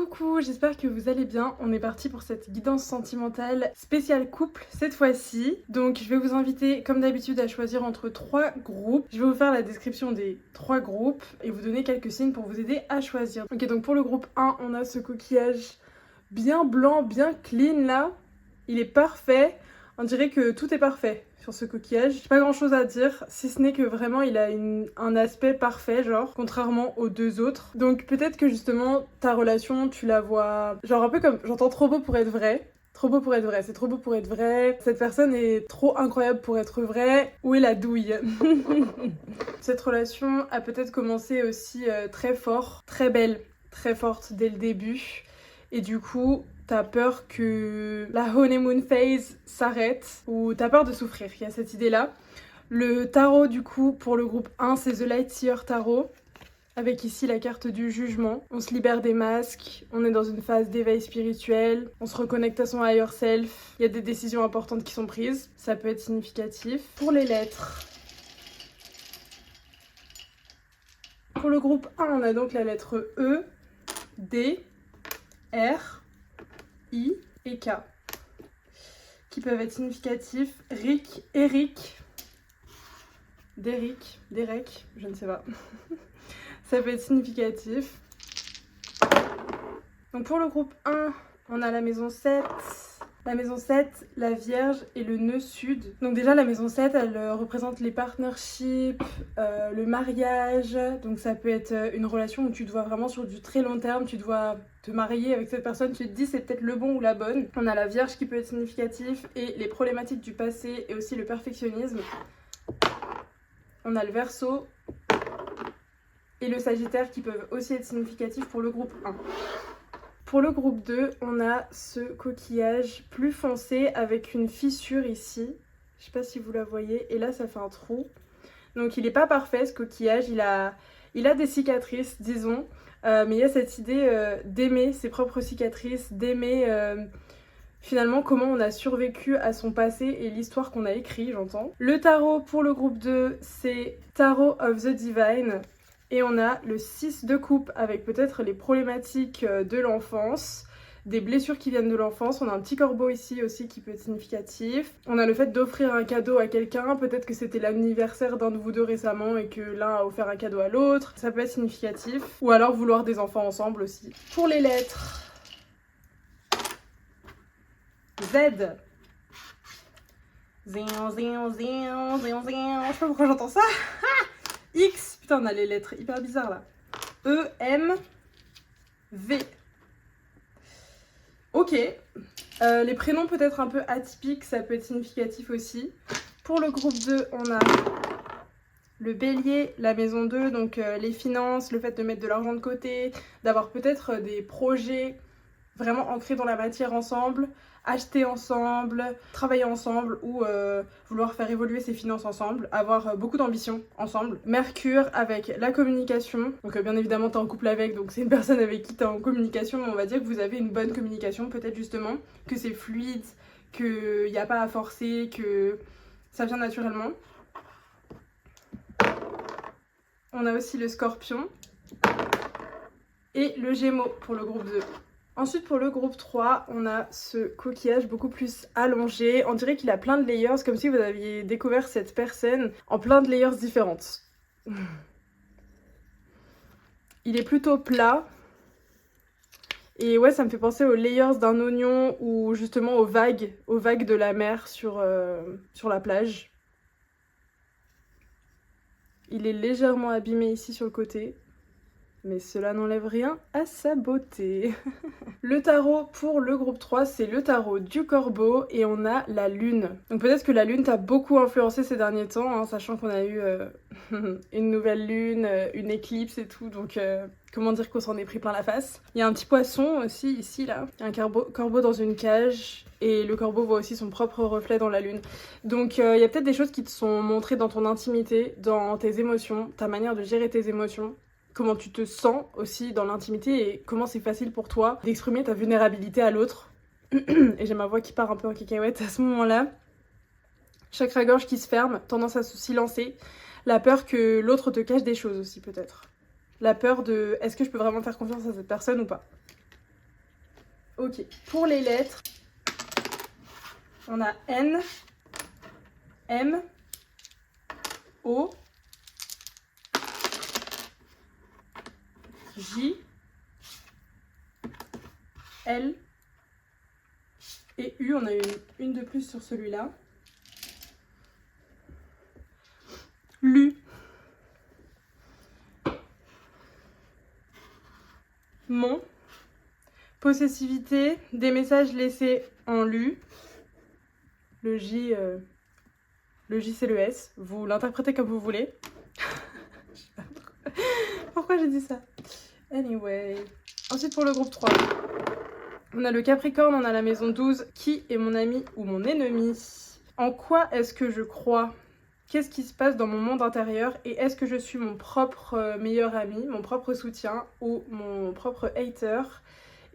Coucou, j'espère que vous allez bien. On est parti pour cette guidance sentimentale spéciale couple cette fois-ci. Donc je vais vous inviter comme d'habitude à choisir entre 3 groupes. Je vais vous faire la description des 3 groupes et vous donner quelques signes pour vous aider à choisir. Ok, donc pour le groupe 1, on a ce coquillage bien blanc, bien clean là. Il est parfait. On dirait que tout est parfait sur ce coquillage. J'ai pas grand chose à dire, si ce n'est que vraiment il a un aspect parfait, genre, contrairement aux deux autres. Donc peut-être que justement ta relation, tu la vois, genre un peu comme, j'entends trop beau pour être vrai. Trop beau pour être vrai, c'est trop beau pour être vrai. Cette personne est trop incroyable pour être vraie. Où est la douille? Cette relation a peut-être commencé aussi très fort, très belle, très forte dès le début. Et du coup, t'as peur que la honeymoon phase s'arrête ou t'as peur de souffrir, il y a cette idée-là. Le tarot, du coup, pour le groupe 1, c'est The Lightseer Tarot, avec ici la carte du jugement. On se libère des masques, on est dans une phase d'éveil spirituel, on se reconnecte à son higher self, il y a des décisions importantes qui sont prises, ça peut être significatif. Pour les lettres, pour le groupe 1, on a donc la lettre E, D, R, I et K, qui peuvent être significatifs. Rick, Eric, Derek, je ne sais pas. Ça peut être significatif. Donc pour le groupe 1, on a la maison 7. La maison 7, la Vierge et le nœud sud. Donc déjà la maison 7, elle représente les partnerships, le mariage. Donc ça peut être une relation où tu te vois vraiment sur du très long terme, tu dois te marier avec cette personne, tu te dis c'est peut-être le bon ou la bonne. On a la Vierge qui peut être significatif et les problématiques du passé et aussi le perfectionnisme. On a le Verseau et le Sagittaire qui peuvent aussi être significatifs pour le groupe 1. Pour le groupe 2, on a ce coquillage plus foncé avec une fissure ici. Je sais pas si vous la voyez. Et là, ça fait un trou. Donc, il n'est pas parfait, ce coquillage. Il a des cicatrices, disons. Mais il y a cette idée d'aimer ses propres cicatrices, d'aimer finalement comment on a survécu à son passé et l'histoire qu'on a écrit, j'entends. Le tarot pour le groupe 2, c'est Tarot of the Divine. Et on a le 6 de coupe avec peut-être les problématiques de l'enfance, des blessures qui viennent de l'enfance. On a un petit corbeau ici aussi qui peut être significatif. On a le fait d'offrir un cadeau à quelqu'un. Peut-être que c'était l'anniversaire d'un de vous deux récemment et que l'un a offert un cadeau à l'autre. Ça peut être significatif. Ou alors vouloir des enfants ensemble aussi. Pour les lettres, Z. Je sais pas pourquoi j'entends ça. X, putain on a les lettres hyper bizarres là. E, M, V. Ok. Les prénoms peut-être un peu atypiques, ça peut être significatif aussi. Pour le groupe 2, on a le Bélier, la maison 2, donc les finances, le fait de mettre de l'argent de côté, d'avoir peut-être des projets vraiment ancrés dans la matière ensemble, acheter ensemble, travailler ensemble ou vouloir faire évoluer ses finances ensemble, avoir beaucoup d'ambition ensemble. Mercure avec la communication, donc bien évidemment t'es en couple avec, donc c'est une personne avec qui t'es en communication, mais on va dire que vous avez une bonne communication, peut-être justement, que c'est fluide, qu'il n'y a pas à forcer, que ça vient naturellement. On a aussi le Scorpion et le Gémeaux pour le groupe 2. Ensuite, pour le groupe 3, on a ce coquillage beaucoup plus allongé. On dirait qu'il a plein de layers, comme si vous aviez découvert cette personne en plein de layers différentes. Il est plutôt plat. Et ouais, ça me fait penser aux layers d'un oignon ou justement aux vagues de la mer sur la plage. Il est légèrement abîmé ici sur le côté. Mais cela n'enlève rien à sa beauté. Le tarot pour le groupe 3, c'est le tarot du corbeau et on a la lune. Donc peut-être que la lune t'a beaucoup influencé ces derniers temps, hein, sachant qu'on a eu une nouvelle lune, une éclipse et tout, donc comment dire qu'on s'en est pris plein la face. Il y a un petit poisson aussi ici, là, un corbeau dans une cage. Et le corbeau voit aussi son propre reflet dans la lune. Donc il y a peut-être des choses qui te sont montrées dans ton intimité, dans tes émotions, ta manière de gérer tes émotions. Comment tu te sens aussi dans l'intimité et comment c'est facile pour toi d'exprimer ta vulnérabilité à l'autre. Et j'ai ma voix qui part un peu en cacahuète à ce moment-là. Chakra-gorge qui se ferme, tendance à se silencer. La peur que l'autre te cache des choses aussi peut-être. La peur de est-ce que je peux vraiment faire confiance à cette personne ou pas. Ok, pour les lettres, on a N, M, O, J, L et U. On a une de plus sur celui-là. Lu, mon, possessivité, des messages laissés en lu. Le J c'est le S. Vous l'interprétez comme vous voulez. Je sais pas pourquoi j'ai dit ça. Anyway. Ensuite pour le groupe 3. On a le Capricorne, on a la maison 12. Qui est mon ami ou mon ennemi? En quoi est-ce que je crois? Qu'est-ce qui se passe dans mon monde intérieur? Et est-ce que je suis mon propre meilleur ami, mon propre soutien ou mon propre hater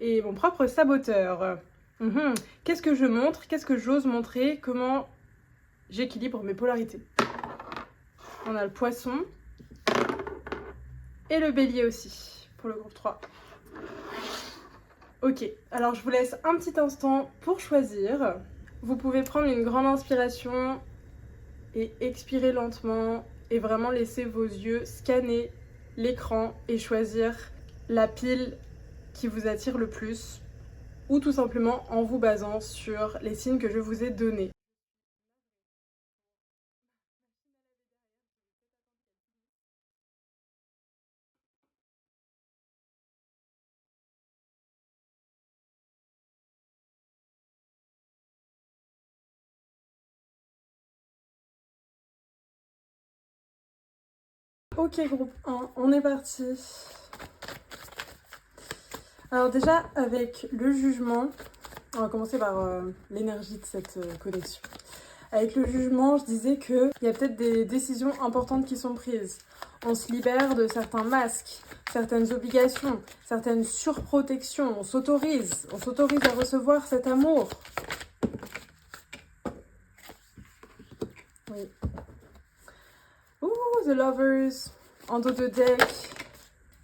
et mon propre saboteur? Qu'est-ce que je montre? Qu'est-ce que j'ose montrer? Comment j'équilibre mes polarités? On a le Poisson et le Bélier aussi pour le groupe 3. Ok, alors je vous laisse un petit instant pour choisir. Vous pouvez prendre une grande inspiration et expirer lentement et vraiment laisser vos yeux scanner l'écran et choisir la pile qui vous attire le plus ou tout simplement en vous basant sur les signes que je vous ai donnés. Ok groupe 1, on est parti. Alors déjà avec le jugement, on va commencer par l'énergie de cette connexion. Avec le jugement, je disais qu'il y a peut-être des décisions importantes qui sont prises. On se libère de certains masques, certaines obligations, certaines surprotections. On s'autorise à recevoir cet amour. Oui. Ouh, The Lovers, en dos de deck.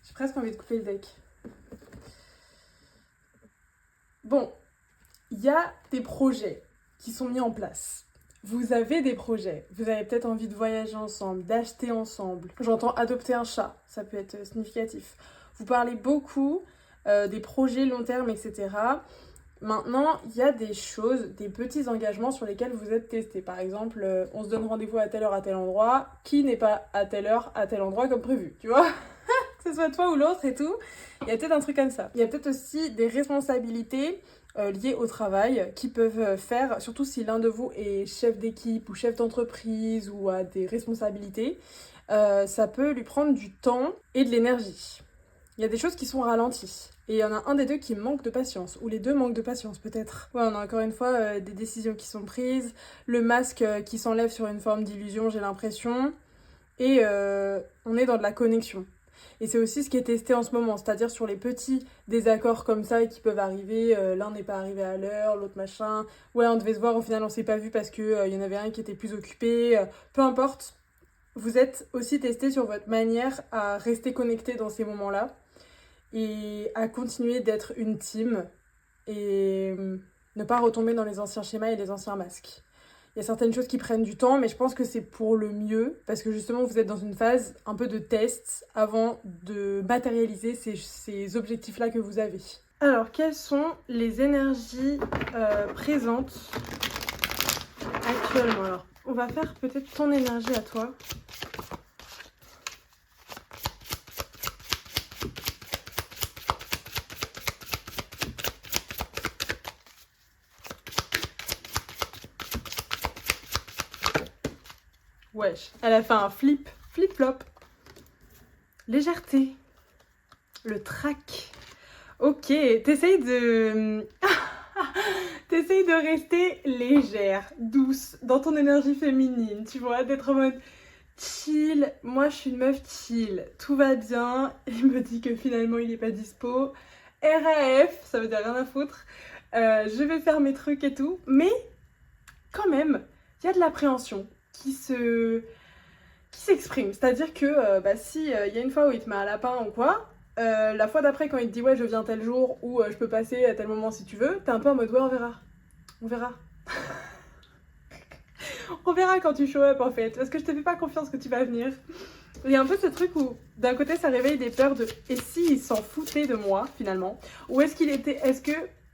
J'ai presque envie de couper le deck. Bon, il y a des projets qui sont mis en place. Vous avez des projets, vous avez peut-être envie de voyager ensemble, d'acheter ensemble. J'entends adopter un chat, ça peut être significatif. Vous parlez beaucoup des projets long terme, etc. Maintenant, il y a des choses, des petits engagements sur lesquels vous êtes testé. Par exemple, on se donne rendez-vous à telle heure à tel endroit, qui n'est pas à telle heure à tel endroit comme prévu, tu vois? Que ce soit toi ou l'autre et tout. Il y a peut-être un truc comme ça. Il y a peut-être aussi des responsabilités liées au travail qui peuvent faire, surtout si l'un de vous est chef d'équipe ou chef d'entreprise ou a des responsabilités, ça peut lui prendre du temps et de l'énergie. Il y a des choses qui sont ralenties. Et il y en a un des deux qui manque de patience, ou les deux manquent de patience peut-être. Ouais, on a encore une fois des décisions qui sont prises, le masque qui s'enlève sur une forme d'illusion, j'ai l'impression, et on est dans de la connexion. Et c'est aussi ce qui est testé en ce moment, c'est-à-dire sur les petits désaccords comme ça qui peuvent arriver, l'un n'est pas arrivé à l'heure, l'autre machin, ouais on devait se voir, au final on s'est pas vu parce que y en avait un qui était plus occupé, peu importe. Vous êtes aussi testé sur votre manière à rester connecté dans ces moments-là et à continuer d'être une team et ne pas retomber dans les anciens schémas et les anciens masques. Il y a certaines choses qui prennent du temps, mais je pense que c'est pour le mieux, parce que justement vous êtes dans une phase un peu de test avant de matérialiser ces objectifs-là que vous avez. Alors, quelles sont les énergies présentes actuellement? Alors, on va faire peut-être ton énergie à toi. Wesh, elle a fait un flip-flop. Légèreté. Le trac. Ok, t'essayes de rester légère, douce, dans ton énergie féminine, tu vois, d'être en mode chill. Moi, je suis une meuf chill, tout va bien. Il me dit que finalement, il est pas dispo. RAF, ça veut dire rien à foutre. Je vais faire mes trucs et tout, mais quand même, il y a de l'appréhension qui s'exprime. C'est-à-dire que si y a une fois où il te met un lapin ou quoi, la fois d'après quand il te dit ouais je viens tel jour ou je peux passer à tel moment si tu veux, t'es un peu en mode ouais on verra. On verra quand tu show up en fait, parce que je te fais pas confiance que tu vas venir. Il y a un peu ce truc où d'un côté ça réveille des peurs de et si il s'en foutait de moi finalement, ou est-ce que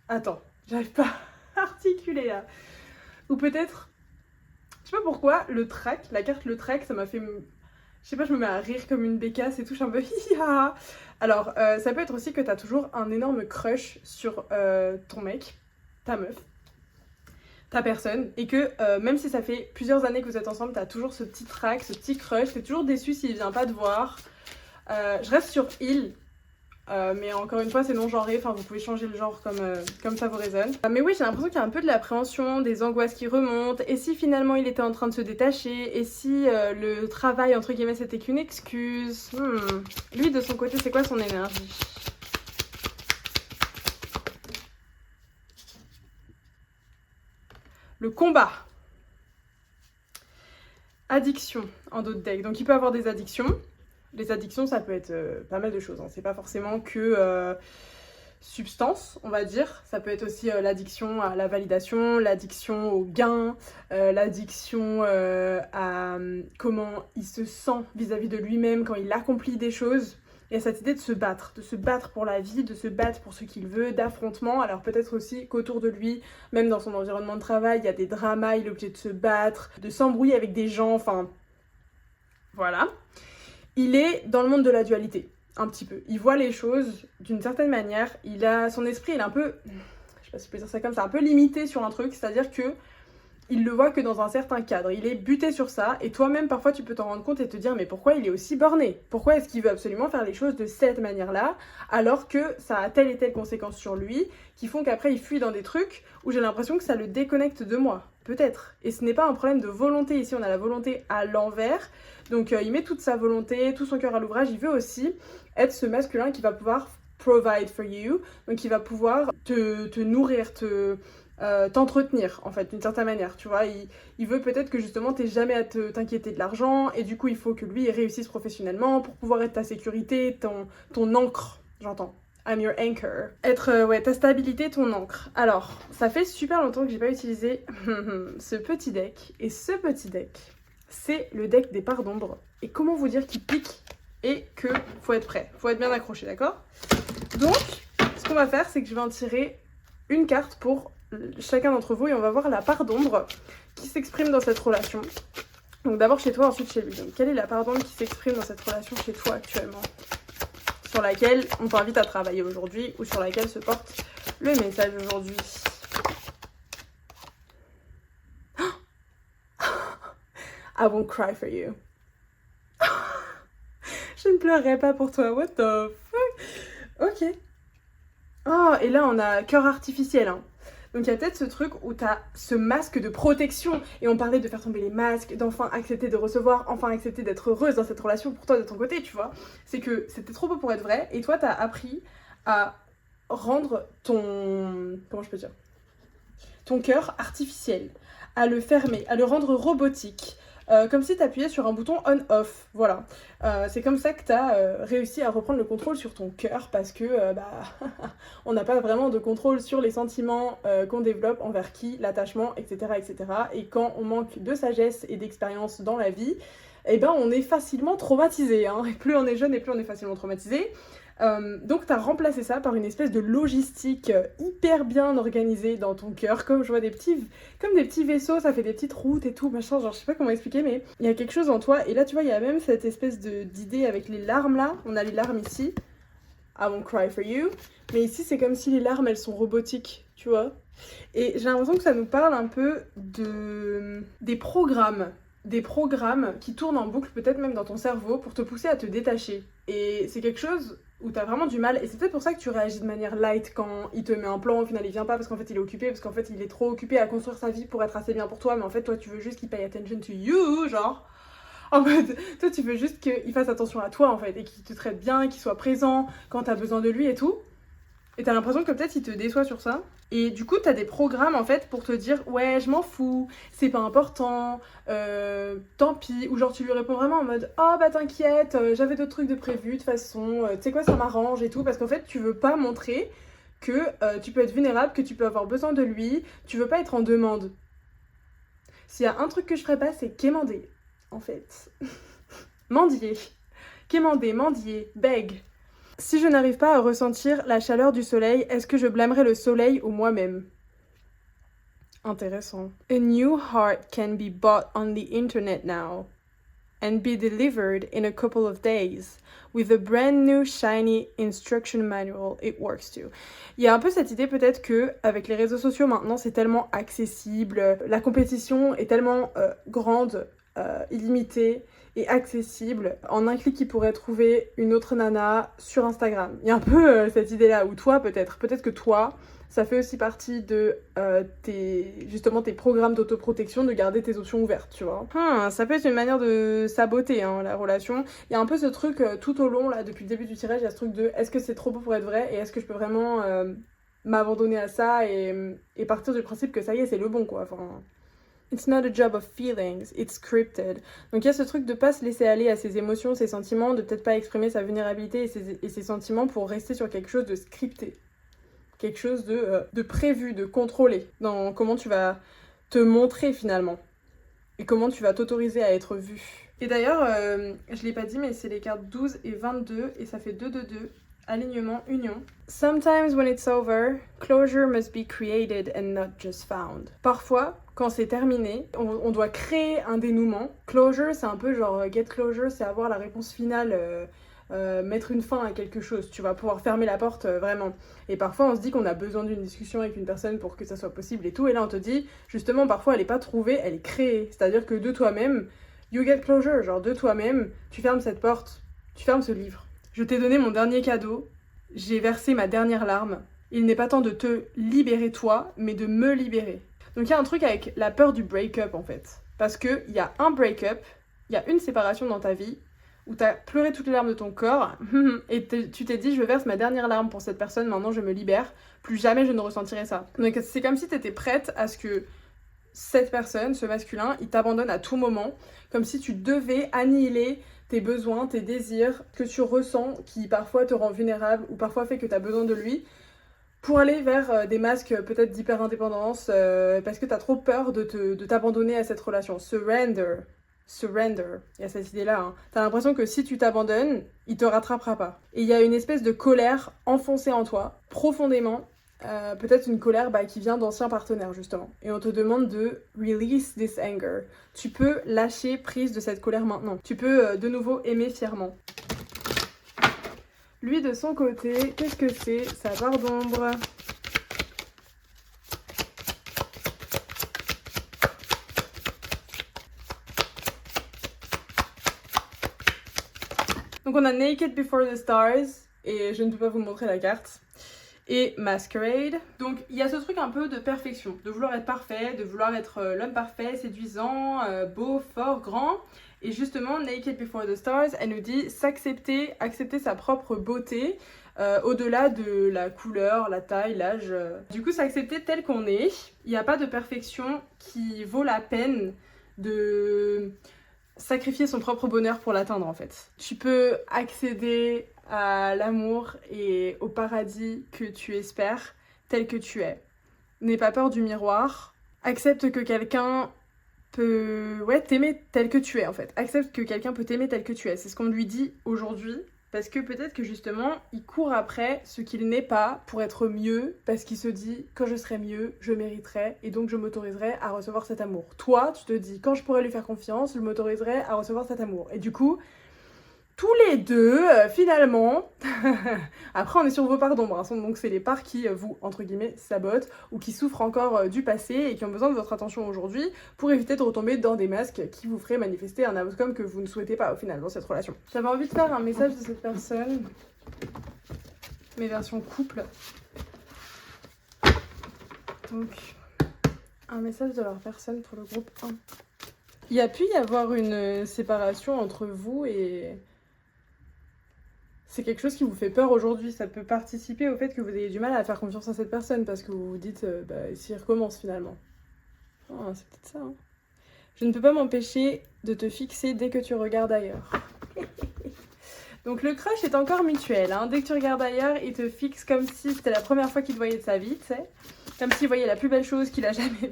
attends, j'arrive pas à articuler là, ou peut-être je sais pas pourquoi la carte le track ça m'a fait je sais pas, je me mets à rire comme une bécasse et tout, je suis un peu hiha. Alors, ça peut être aussi que t'as toujours un énorme crush sur ton mec, ta meuf, ta personne, et que même si ça fait plusieurs années que vous êtes ensemble, t'as toujours ce petit trac, ce petit crush, t'es toujours déçu s'il vient pas te voir. Je reste sur il, mais encore une fois c'est non genré, enfin vous pouvez changer le genre comme ça vous résonne. Mais oui, j'ai l'impression qu'il y a un peu de l'appréhension, des angoisses qui remontent, et si finalement il était en train de se détacher, et si le travail entre guillemets c'était qu'une excuse. Lui de son côté c'est quoi son énergie? Le combat. Addiction en d'autres decks, donc il peut avoir des addictions. Les addictions, ça peut être pas mal de choses, hein. C'est pas forcément que substance, on va dire. Ça peut être aussi l'addiction à la validation, l'addiction au gain, l'addiction à comment il se sent vis-à-vis de lui-même quand il accomplit des choses. Il y a cette idée de se battre pour la vie, de se battre pour ce qu'il veut, d'affrontement. Alors peut-être aussi qu'autour de lui, même dans son environnement de travail, il y a des dramas, il est obligé de se battre, de s'embrouiller avec des gens, enfin... Voilà. Il est dans le monde de la dualité, un petit peu. Il voit les choses d'une certaine manière. Son esprit, il est un peu, je sais pas si je peux dire ça comme ça, un peu limité sur un truc, c'est-à-dire que il le voit que dans un certain cadre. Il est buté sur ça, et toi-même, parfois, tu peux t'en rendre compte et te dire, mais pourquoi il est aussi borné? Pourquoi est-ce qu'il veut absolument faire les choses de cette manière-là, alors que ça a telle et telle conséquence sur lui, qui font qu'après, il fuit dans des trucs où j'ai l'impression que ça le déconnecte de moi. Peut-être. Et ce n'est pas un problème de volonté. Ici, on a la volonté à l'envers. Donc, il met toute sa volonté, tout son cœur à l'ouvrage. Il veut aussi être ce masculin qui va pouvoir provide for you. Donc, qui va pouvoir te nourrir, t'entretenir, en fait, d'une certaine manière. Tu vois, il veut peut-être que justement, t'aies jamais à t'inquiéter de l'argent. Et du coup, il faut que lui, il réussisse professionnellement pour pouvoir être ta sécurité, ton ancre, j'entends. I'm your anchor. Être, ta stabilité, ton ancre. Alors, ça fait super longtemps que j'ai pas utilisé ce petit deck. Et ce petit deck, c'est le deck des parts d'ombre. Et comment vous dire qu'il pique et que faut être prêt. Faut être bien accroché, d'accord? Donc, ce qu'on va faire, c'est que je vais en tirer une carte pour chacun d'entre vous et on va voir la part d'ombre qui s'exprime dans cette relation. Donc d'abord chez toi, ensuite chez lui. Donc quelle est la part d'ombre qui s'exprime dans cette relation chez toi actuellement? Sur laquelle on t'invite à travailler aujourd'hui ou sur laquelle se porte le message aujourd'hui. I won't cry for you. Je ne pleurerai pas pour toi, what the fuck. Ok. Oh, et là on a cœur artificiel, hein. Donc il y a peut-être ce truc où t'as ce masque de protection, et on parlait de faire tomber les masques, d'enfin accepter de recevoir, enfin accepter d'être heureuse dans cette relation pour toi de ton côté, tu vois. C'est que c'était trop beau pour être vrai, et toi t'as appris à rendre comment je peux dire, ton cœur artificiel, à le fermer, à le rendre robotique. Comme si tu appuyais sur un bouton on-off, voilà. C'est comme ça que tu as réussi à reprendre le contrôle sur ton cœur parce que on n'a pas vraiment de contrôle sur les sentiments qu'on développe envers qui, l'attachement, etc., etc. Et quand on manque de sagesse et d'expérience dans la vie, eh ben on est facilement traumatisé, hein. Et plus on est jeune et plus on est facilement traumatisé. Donc tu as remplacé ça par une espèce de logistique hyper bien organisée dans ton cœur, comme je vois des petits vaisseaux, ça fait des petites routes et tout, machin, genre je sais pas comment expliquer, mais il y a quelque chose en toi, et là tu vois il y a même cette espèce d'idée avec les larmes là, on a les larmes ici, I won't cry for you, mais ici c'est comme si les larmes elles sont robotiques, tu vois, et j'ai l'impression que ça nous parle un peu des programmes qui tournent en boucle, peut-être même dans ton cerveau, pour te pousser à te détacher. Et c'est quelque chose où t'as vraiment du mal, et c'est peut-être pour ça que tu réagis de manière light quand il te met un plan, au final il vient pas parce qu'en fait il est occupé, parce qu'en fait il est trop occupé à construire sa vie pour être assez bien pour toi, mais en fait toi tu veux juste qu'il paye attention to you, genre... En mode, toi tu veux juste qu'il fasse attention à toi en fait, et qu'il te traite bien, qu'il soit présent quand t'as besoin de lui et tout. Et t'as l'impression que peut-être il te déçoit sur ça. Et du coup, t'as des programmes en fait pour te dire ouais, je m'en fous, c'est pas important, tant pis. Ou genre tu lui réponds vraiment en mode oh bah t'inquiète, j'avais d'autres trucs de prévu, de toute façon, tu sais quoi, ça m'arrange et tout. Parce qu'en fait, tu veux pas montrer que tu peux être vulnérable, que tu peux avoir besoin de lui, tu veux pas être en demande. S'il y a un truc que je ferais pas, c'est quémander, en fait. Mendier. Quémander, mendier, beg. Si je n'arrive pas à ressentir la chaleur du soleil, est-ce que je blâmerai le soleil ou moi-même? Intéressant. A new heart can be bought on the internet now and be delivered in a couple of days. With a brand new shiny instruction manual, it works too. Il y a un peu cette idée peut-être que avec les réseaux sociaux maintenant c'est tellement accessible, la compétition est tellement grande, illimitée et accessible. En un clic, il pourrait trouver une autre nana sur Instagram. Il y a un peu cette idée-là, ou toi peut-être que toi, ça fait aussi partie de tes programmes d'autoprotection de garder tes options ouvertes, tu vois. Ça peut être une manière de saboter la relation. Il y a un peu ce truc tout au long, là, depuis le début du tirage, il y a ce truc de est-ce que c'est trop beau pour être vrai et est-ce que je peux vraiment m'abandonner à ça et partir du principe que ça y est, c'est le bon, quoi. Enfin, it's not a job of feelings, it's scripted. Donc il y a ce truc de pas se laisser aller à ses émotions, ses sentiments, de peut-être pas exprimer sa vulnérabilité et ses sentiments pour rester sur quelque chose de scripté. Quelque chose de prévu, de contrôlé dans comment tu vas te montrer finalement et comment tu vas t'autoriser à être vu. Et d'ailleurs, je l'ai pas dit, mais c'est les cartes 12 et 22 et ça fait 2-2-2, alignement, union. Sometimes when it's over, closure must be created and not just found. Parfois, quand c'est terminé, on doit créer un dénouement. Closure, c'est un peu genre get closure, c'est avoir la réponse finale. Mettre une fin à quelque chose, tu vas pouvoir fermer la porte vraiment. Et parfois on se dit qu'on a besoin d'une discussion avec une personne pour que ça soit possible et tout, et là on te dit justement parfois elle est pas trouvée, elle est créée, c'est-à-dire que de toi-même, you get closure, genre de toi-même, tu fermes cette porte, tu fermes ce livre. Je t'ai donné mon dernier cadeau, j'ai versé ma dernière larme, il n'est pas temps de te libérer toi, mais de me libérer. Donc il y a un truc avec la peur du break-up en fait, parce qu'il y a un break-up, il y a une séparation dans ta vie, où t'as pleuré toutes les larmes de ton corps, et tu t'es dit, je verse ma dernière larme pour cette personne, maintenant je me libère, plus jamais je ne ressentirai ça. Donc c'est comme si t'étais prête à ce que cette personne, ce masculin, il t'abandonne à tout moment, comme si tu devais annihiler tes besoins, tes désirs, que tu ressens, qui parfois te rend vulnérable, ou parfois fait que t'as besoin de lui, pour aller vers des masques peut-être d'hyper-indépendance, parce que t'as trop peur de t'abandonner à cette relation. Surrender, il y a cette idée-là. T'as l'impression que si tu t'abandonnes, il te rattrapera pas. Et il y a une espèce de colère enfoncée en toi, profondément. Peut-être une colère qui vient d'anciens partenaires, justement. Et on te demande de release this anger. Tu peux lâcher prise de cette colère maintenant. Tu peux de nouveau aimer fièrement. Lui, de son côté, qu'est-ce que c'est sa barre d'ombre? Donc on a Naked Before the Stars, et je ne peux pas vous montrer la carte, et Masquerade. Donc il y a ce truc un peu de perfection, de vouloir être parfait, de vouloir être l'homme parfait, séduisant, beau, fort, grand. Et justement, Naked Before the Stars, elle nous dit s'accepter, accepter sa propre beauté, au-delà de la couleur, la taille, l'âge. Du coup, s'accepter tel qu'on est. Il n'y a pas de perfection qui vaut la peine de sacrifier son propre bonheur pour l'atteindre en fait. Tu peux accéder à l'amour et au paradis que tu espères tel que tu es. N'aie pas peur du miroir. Accepte que quelqu'un peut t'aimer tel que tu es en fait. Accepte que quelqu'un peut t'aimer tel que tu es. C'est ce qu'on lui dit aujourd'hui. Parce que peut-être que justement, il court après ce qu'il n'est pas pour être mieux, parce qu'il se dit, quand je serai mieux, je mériterai, et donc je m'autoriserai à recevoir cet amour. Toi, tu te dis, quand je pourrai lui faire confiance, je m'autoriserai à recevoir cet amour. Et du coup, tous les deux, finalement, après on est sur vos parts d'ombre, donc c'est les parts qui vous, entre guillemets, sabotent, ou qui souffrent encore du passé, et qui ont besoin de votre attention aujourd'hui, pour éviter de retomber dans des masques qui vous feraient manifester un outcome que vous ne souhaitez pas au final dans cette relation. J'avais envie de faire un message de cette personne, mes versions couple. Donc, un message de leur personne pour le groupe 1. Il y a pu y avoir une séparation entre vous et c'est quelque chose qui vous fait peur aujourd'hui. Ça peut participer au fait que vous ayez du mal à faire confiance à cette personne parce que vous vous dites, s'il recommence finalement. Oh, c'est peut-être ça. Hein. Je ne peux pas m'empêcher de te fixer dès que tu regardes ailleurs. Donc le crush est encore mutuel. Hein. Dès que tu regardes ailleurs, il te fixe comme si c'était la première fois qu'il te voyait de sa vie, tu sais. Comme s'il voyait la plus belle chose qu'il a jamais vue.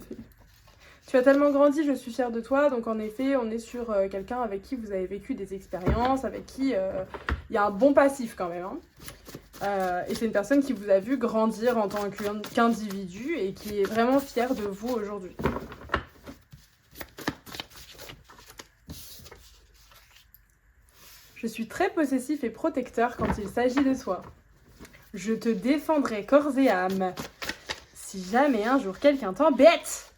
Tu as tellement grandi, je suis fière de toi. Donc en effet, on est sur quelqu'un avec qui vous avez vécu des expériences, avec qui il y a un bon passif quand même. Hein. Et c'est une personne qui vous a vu grandir en tant qu'individu et qui est vraiment fière de vous aujourd'hui. Je suis très possessif et protecteur quand il s'agit de toi. Je te défendrai corps et âme. Si jamais un jour quelqu'un t'embête,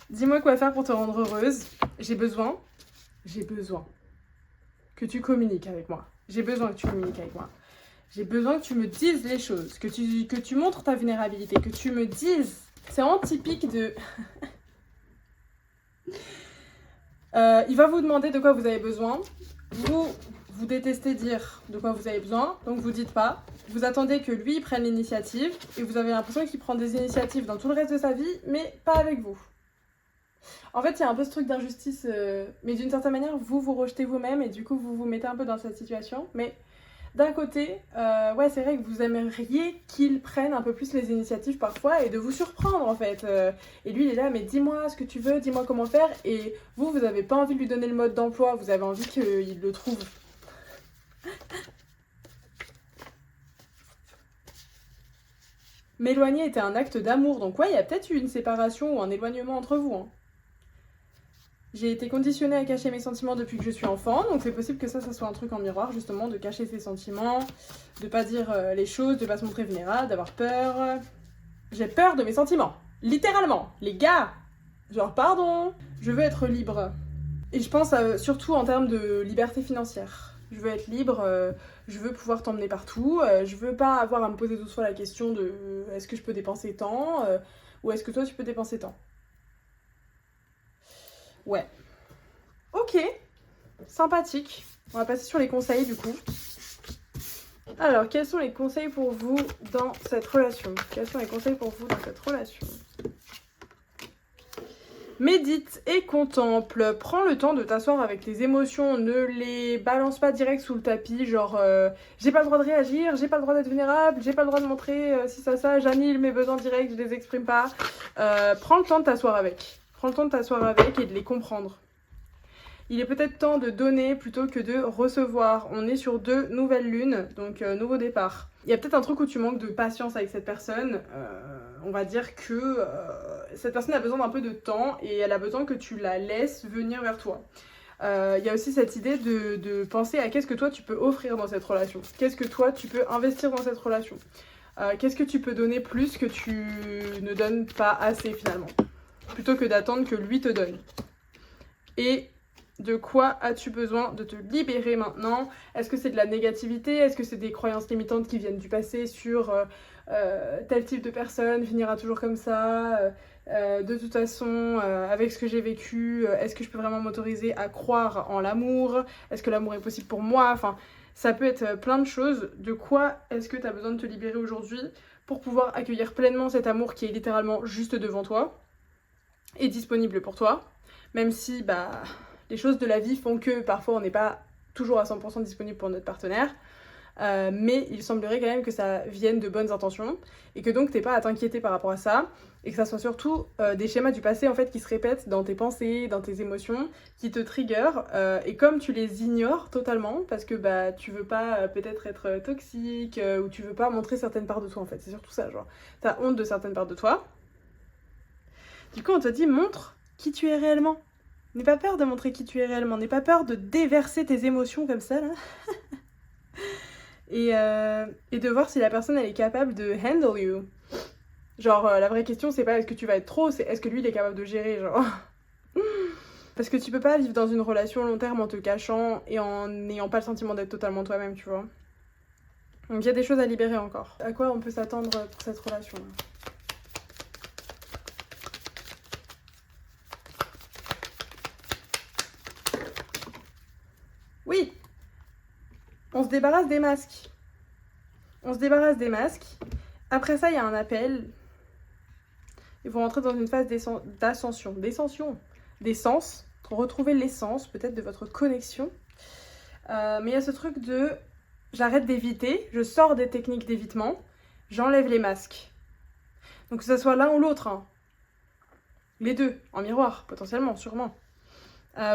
dis-moi quoi faire pour te rendre heureuse. J'ai besoin que tu communiques avec moi. J'ai besoin que tu communiques avec moi. J'ai besoin que tu me dises les choses, que tu montres ta vulnérabilité, que tu me dises. C'est vraiment typique de... il va vous demander de quoi vous avez besoin. Vous détestez dire de quoi vous avez besoin, donc vous dites pas. Vous attendez que lui prenne l'initiative et vous avez l'impression qu'il prend des initiatives dans tout le reste de sa vie, mais pas avec vous. En fait, il y a un peu ce truc d'injustice, mais d'une certaine manière, vous rejetez vous-même et du coup, vous vous mettez un peu dans cette situation. Mais d'un côté, ouais, c'est vrai que vous aimeriez qu'il prenne un peu plus les initiatives parfois et de vous surprendre en fait. Et lui, il est là, mais dis-moi ce que tu veux, dis-moi comment faire. Et vous n'avez pas envie de lui donner le mode d'emploi, vous avez envie qu'il le trouve. M'éloigner était un acte d'amour, donc ouais, il y a peut-être eu une séparation ou un éloignement entre vous. Hein. J'ai été conditionnée à cacher mes sentiments depuis que je suis enfant, donc c'est possible que ça soit un truc en miroir, justement, de cacher ses sentiments, de pas dire les choses, de pas se montrer vulnérable, d'avoir peur. J'ai peur de mes sentiments, littéralement, les gars. Genre, pardon, je veux être libre. Et je pense surtout en termes de liberté financière. Je veux être libre, je veux pouvoir t'emmener partout, je veux pas avoir à me poser 12 fois la question de est-ce que je peux dépenser tant ou est-ce que toi tu peux dépenser tant. Ouais. Ok, sympathique. On va passer sur les conseils du coup. Alors, quels sont les conseils pour vous dans cette relation? Quels sont les conseils pour vous dans cette relation? Médite et contemple. Prends le temps de t'asseoir avec tes émotions. Ne les balance pas direct sous le tapis. Genre, j'ai pas le droit de réagir, j'ai pas le droit d'être vulnérable, j'ai pas le droit de montrer si ça, j'annule mes besoins directs, je les exprime pas. Prends le temps de t'asseoir avec. Prends le temps de t'asseoir avec et de les comprendre. Il est peut-être temps de donner plutôt que de recevoir. On est sur 2 nouvelles lunes, donc nouveau départ. Il y a peut-être un truc où tu manques de patience avec cette personne. On va dire que cette personne a besoin d'un peu de temps et elle a besoin que tu la laisses venir vers toi. Il y a aussi cette idée de penser à qu'est-ce que toi tu peux offrir dans cette relation. Qu'est-ce que toi tu peux investir dans cette relation. Qu'est-ce que tu peux donner plus que tu ne donnes pas assez finalement. Plutôt que d'attendre que lui te donne. Et de quoi as-tu besoin de te libérer maintenant? Est-ce que c'est de la négativité? Est-ce que c'est des croyances limitantes qui viennent du passé sur tel type de personne finira toujours comme ça? De toute façon, avec ce que j'ai vécu, est-ce que je peux vraiment m'autoriser à croire en l'amour? Est-ce que l'amour est possible pour moi? Enfin, ça peut être plein de choses. De quoi est-ce que tu as besoin de te libérer aujourd'hui pour pouvoir accueillir pleinement cet amour qui est littéralement juste devant toi et disponible pour toi? Même si, les choses de la vie font que parfois on n'est pas toujours à 100% disponible pour notre partenaire. Mais il semblerait quand même que ça vienne de bonnes intentions et que donc t'es pas à t'inquiéter par rapport à ça et que ça soit surtout des schémas du passé en fait qui se répètent dans tes pensées, dans tes émotions, qui te triggerent et comme tu les ignores totalement parce que tu veux pas peut-être être toxique ou tu veux pas montrer certaines parts de toi en fait, c'est surtout ça, genre t'as honte de certaines parts de toi. Du coup on te dit montre qui tu es réellement. N'aie pas peur de montrer qui tu es réellement, n'aie pas peur de déverser tes émotions comme ça là. Et de voir si la personne elle est capable de handle you. Genre la vraie question c'est pas est-ce que tu vas être trop, c'est est-ce que lui il est capable de gérer genre. Parce que tu peux pas vivre dans une relation long terme en te cachant et en n'ayant pas le sentiment d'être totalement toi-même, tu vois. Donc il y a des choses à libérer encore. À quoi on peut s'attendre pour cette relation là? se débarrasse des masques. On se débarrasse des masques. Après ça, il y a un appel. Il faut rentrer dans une phase d'ascension. D'essence. Retrouver l'essence, peut-être, de votre connexion. Mais il y a ce truc de... J'arrête d'éviter. Je sors des techniques d'évitement. J'enlève les masques. Donc que ce soit l'un ou l'autre. Hein. Les deux, en miroir, potentiellement, sûrement.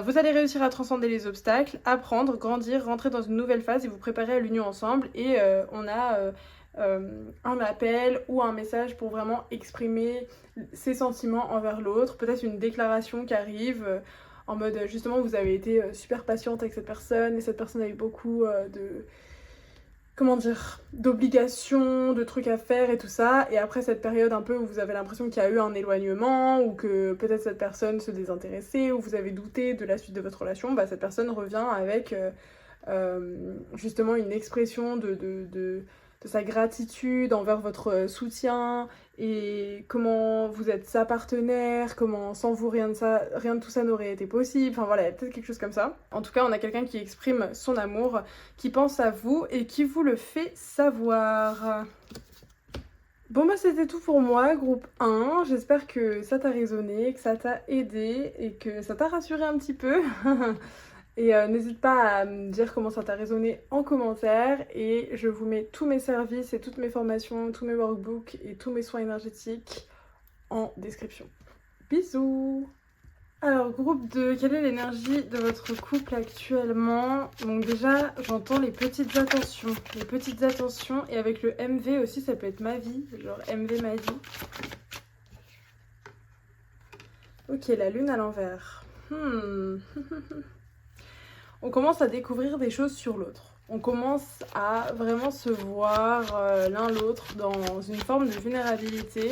Vous allez réussir à transcender les obstacles, apprendre, grandir, rentrer dans une nouvelle phase et vous préparer à l'union ensemble. Et on a un appel ou un message pour vraiment exprimer ses sentiments envers l'autre. Peut-être une déclaration qui arrive en mode justement vous avez été super patiente avec cette personne et cette personne a eu beaucoup d'obligations, de trucs à faire et tout ça, et après cette période un peu où vous avez l'impression qu'il y a eu un éloignement, ou que peut-être cette personne se désintéressait, ou vous avez douté de la suite de votre relation, bah cette personne revient avec justement une expression de sa gratitude envers votre soutien, et comment vous êtes sa partenaire, comment sans vous rien de tout ça n'aurait été possible, enfin voilà, il y a peut-être quelque chose comme ça. En tout cas, on a quelqu'un qui exprime son amour, qui pense à vous et qui vous le fait savoir. Bon bah c'était tout pour moi, groupe 1, j'espère que ça t'a résonné, que ça t'a aidé et que ça t'a rassuré un petit peu. Et n'hésite pas à me dire comment ça t'a résonné en commentaire, et je vous mets tous mes services et toutes mes formations, tous mes workbooks et tous mes soins énergétiques en description. Bisous! Alors groupe 2, quelle est l'énergie de votre couple actuellement? Donc déjà j'entends les petites attentions, et avec le MV aussi ça peut être ma vie, genre MV ma vie. Ok, la lune à l'envers. On commence à découvrir des choses sur l'autre. On commence à vraiment se voir l'un l'autre dans une forme de vulnérabilité.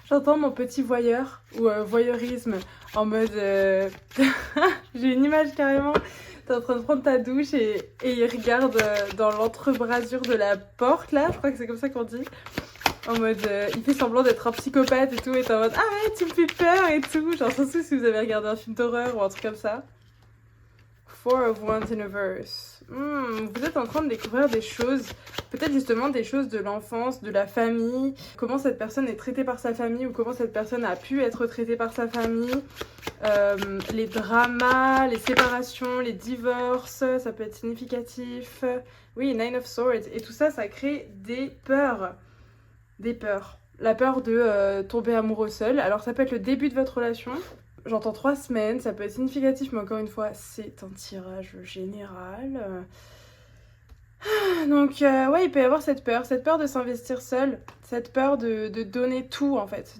J'entends mon petit voyeur ou voyeurisme en mode... J'ai une image carrément, t'es en train de prendre ta douche et il regarde dans l'entrebrasure de la porte là, je crois que c'est comme ça qu'on dit. En mode, il fait semblant d'être un psychopathe et tout, et t'es en mode, ah ouais, tu me fais peur et tout. Genre, surtout si vous avez regardé un film d'horreur ou un truc comme ça. Four of Wands in a Verse. Vous êtes en train de découvrir des choses, peut-être justement des choses de l'enfance, de la famille, comment cette personne est traitée par sa famille ou comment cette personne a pu être traitée par sa famille. Les dramas, les séparations, les divorces, ça peut être significatif. Oui, Nine of Swords. Et tout ça, ça crée des peurs. La peur de tomber amoureux seul. Alors ça peut être le début de votre relation. J'entends 3 semaines, ça peut être significatif, mais encore une fois, c'est un tirage général. Donc ouais, il peut y avoir cette peur de s'investir seul, cette peur de donner tout en fait.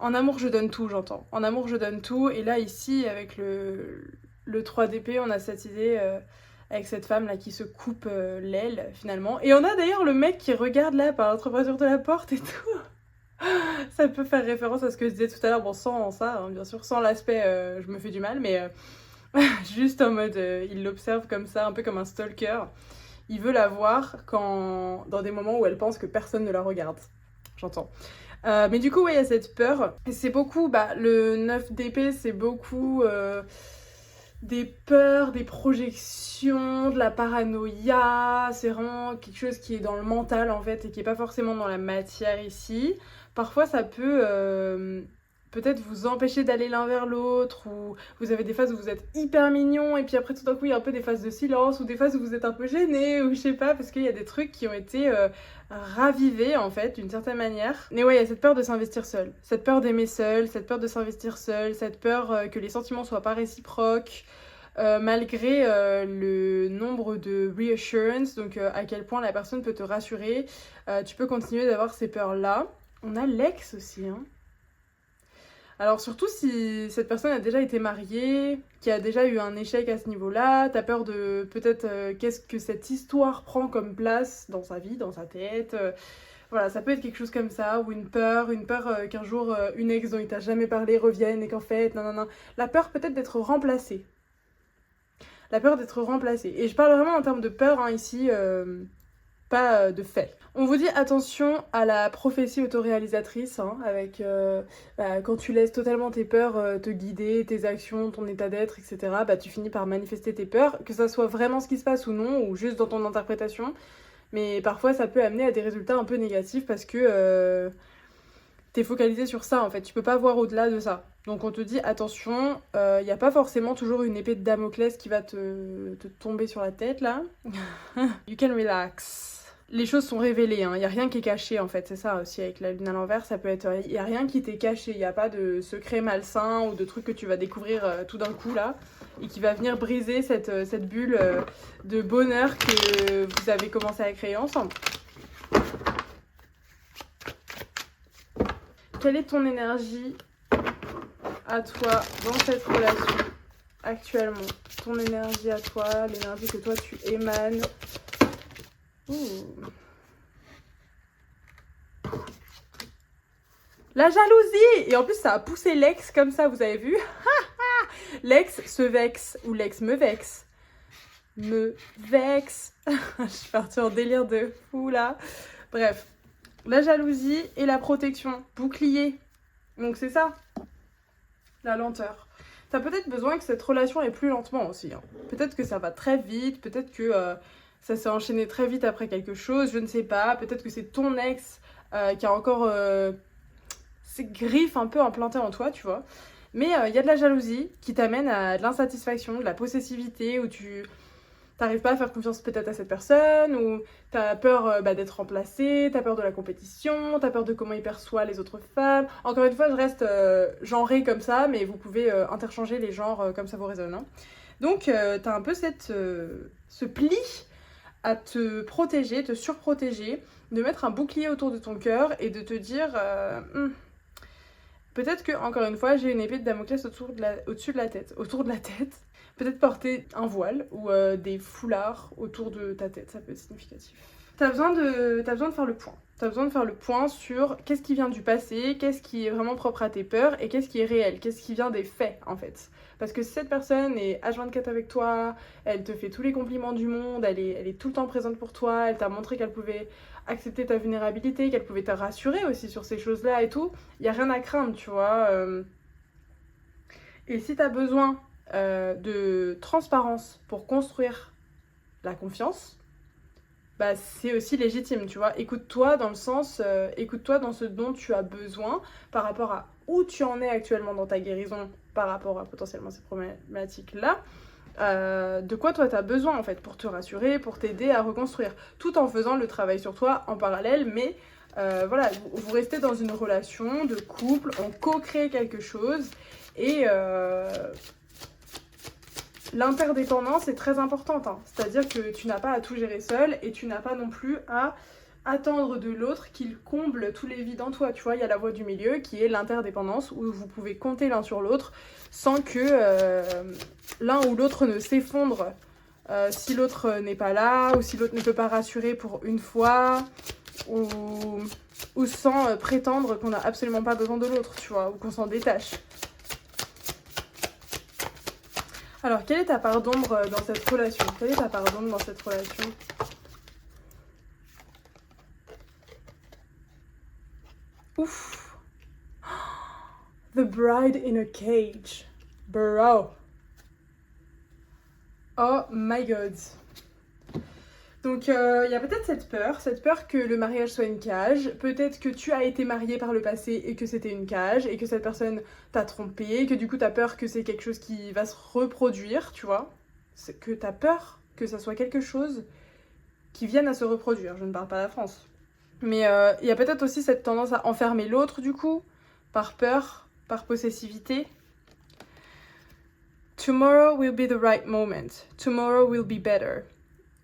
En amour, je donne tout, j'entends. En amour, je donne tout. Et là, ici, avec le 3 d'épée, on a cette idée... avec cette femme là qui se coupe l'aile finalement. Et on a d'ailleurs le mec qui regarde là par l'entrebasure de la porte et tout. Ça peut faire référence à ce que je disais tout à l'heure, bon sans ça hein, bien sûr, sans l'aspect je me fais du mal, mais juste en mode il l'observe comme ça, un peu comme un stalker. Il veut la voir dans des moments où elle pense que personne ne la regarde. J'entends. Mais du coup ouais, il y a cette peur. Et c'est beaucoup, le 9 d'épée c'est beaucoup... des peurs, des projections, de la paranoïa, c'est vraiment quelque chose qui est dans le mental en fait et qui est pas forcément dans la matière ici. Parfois ça peut peut-être vous empêcher d'aller l'un vers l'autre, ou vous avez des phases où vous êtes hyper mignon et puis après tout d'un coup il y a un peu des phases de silence, ou des phases où vous êtes un peu gêné, ou je sais pas, parce qu'il y a des trucs qui ont été ravivés en fait d'une certaine manière. Mais ouais, il y a cette peur de s'investir seul, cette peur d'aimer seul, cette peur de s'investir seul, cette peur que les sentiments soient pas réciproques, malgré le nombre de reassurance, donc à quel point la personne peut te rassurer, tu peux continuer d'avoir ces peurs là. On a l'ex aussi hein. Alors surtout si cette personne a déjà été mariée, qui a déjà eu un échec à ce niveau-là, t'as peur de peut-être qu'est-ce que cette histoire prend comme place dans sa vie, dans sa tête. Voilà, ça peut être quelque chose comme ça, ou une peur qu'un jour une ex dont il t'a jamais parlé revienne et qu'en fait, non. La peur peut-être d'être remplacée. La peur d'être remplacée. Et je parle vraiment en termes de peur hein, ici. pas de fait. On vous dit attention à la prophétie autoréalisatrice, hein, avec quand tu laisses totalement tes peurs te guider, tes actions, ton état d'être, etc. Tu finis par manifester tes peurs, que ça soit vraiment ce qui se passe ou non, ou juste dans ton interprétation. Mais parfois ça peut amener à des résultats un peu négatifs parce que t'es focalisé sur ça en fait, tu peux pas voir au-delà de ça. Donc on te dit attention, il n'y a pas forcément toujours une épée de Damoclès qui va te tomber sur la tête là. You can relax. Les choses sont révélées, hein. Il n'y a rien qui est caché en fait, c'est ça aussi avec la lune à l'envers, ça peut être... Il n'y a rien qui t'est caché, il n'y a pas de secret malsain ou de trucs que tu vas découvrir tout d'un coup là, et qui va venir briser cette bulle de bonheur que vous avez commencé à créer ensemble. Quelle est ton énergie à toi dans cette relation actuellement? Ton énergie à toi, l'énergie que toi tu émanes. La jalousie! Et en plus ça a poussé l'ex comme ça, vous avez vu? L'ex se vexe, ou l'ex me vexe. Me vexe. Je suis partie en délire de fou là. Bref, la jalousie et la protection. Bouclier. Donc c'est ça, la lenteur. T'as peut-être besoin que cette relation aille plus lentement aussi, hein. Peut-être que ça va très vite, peut-être que ça s'est enchaîné très vite après quelque chose, je ne sais pas. Peut-être que c'est ton ex qui a encore ses griffes un peu implantées en toi, tu vois. Mais il y a de la jalousie qui t'amène à de l'insatisfaction, de la possessivité, où tu t'arrives pas à faire confiance peut-être à cette personne, ou t'as peur d'être remplacé, t'as peur de la compétition, t'as peur de comment il perçoit les autres femmes. Encore une fois, je reste genrée comme ça, mais vous pouvez interchanger les genres comme ça vous résonne, hein. Donc t'as un peu ce pli à te protéger, te surprotéger, de mettre un bouclier autour de ton cœur et de te dire peut-être que, encore une fois, j'ai une épée de Damoclès au-dessus de la tête. Autour de la tête, peut-être porter un voile ou des foulards autour de ta tête, ça peut être significatif. T'as besoin de faire le point. T'as besoin de faire le point sur qu'est-ce qui vient du passé, qu'est-ce qui est vraiment propre à tes peurs et qu'est-ce qui est réel, qu'est-ce qui vient des faits en fait. Parce que si cette personne est H24 avec toi, elle te fait tous les compliments du monde, elle est tout le temps présente pour toi, elle t'a montré qu'elle pouvait accepter ta vulnérabilité, qu'elle pouvait te rassurer aussi sur ces choses-là et tout, il n'y a rien à craindre, tu vois. Et si t'as besoin de transparence pour construire la confiance, c'est aussi légitime, tu vois. Écoute-toi dans le sens, écoute-toi dans ce dont tu as besoin par rapport à où tu en es actuellement dans ta guérison par rapport à potentiellement ces problématiques-là. De quoi toi t'as besoin en fait pour te rassurer, pour t'aider à reconstruire, tout en faisant le travail sur toi en parallèle, mais voilà, vous restez dans une relation de couple, on co-crée quelque chose et l'interdépendance est très importante, hein. C'est-à-dire que tu n'as pas à tout gérer seul et tu n'as pas non plus à attendre de l'autre qu'il comble tous les vides en toi, tu vois. Il y a la voie du milieu qui est l'interdépendance où vous pouvez compter l'un sur l'autre sans que l'un ou l'autre ne s'effondre si l'autre n'est pas là ou si l'autre ne peut pas rassurer pour une fois ou sans prétendre qu'on n'a absolument pas besoin de l'autre, tu vois, ou qu'on s'en détache. Alors, quelle est ta part d'ombre dans cette relation? Quelle est ta part d'ombre dans cette relation? Ouf. The bride in a cage. Bro. Oh my god. Donc il y a peut-être cette peur que le mariage soit une cage, peut-être que tu as été marié par le passé et que c'était une cage, et que cette personne t'a trompé, que du coup t'as peur que c'est quelque chose qui va se reproduire, tu vois. C'est que t'as peur que ça soit quelque chose qui vienne à se reproduire, je ne parle pas la France. Mais il y a peut-être aussi cette tendance à enfermer l'autre du coup, par peur, par possessivité. Tomorrow will be the right moment. Tomorrow will be better.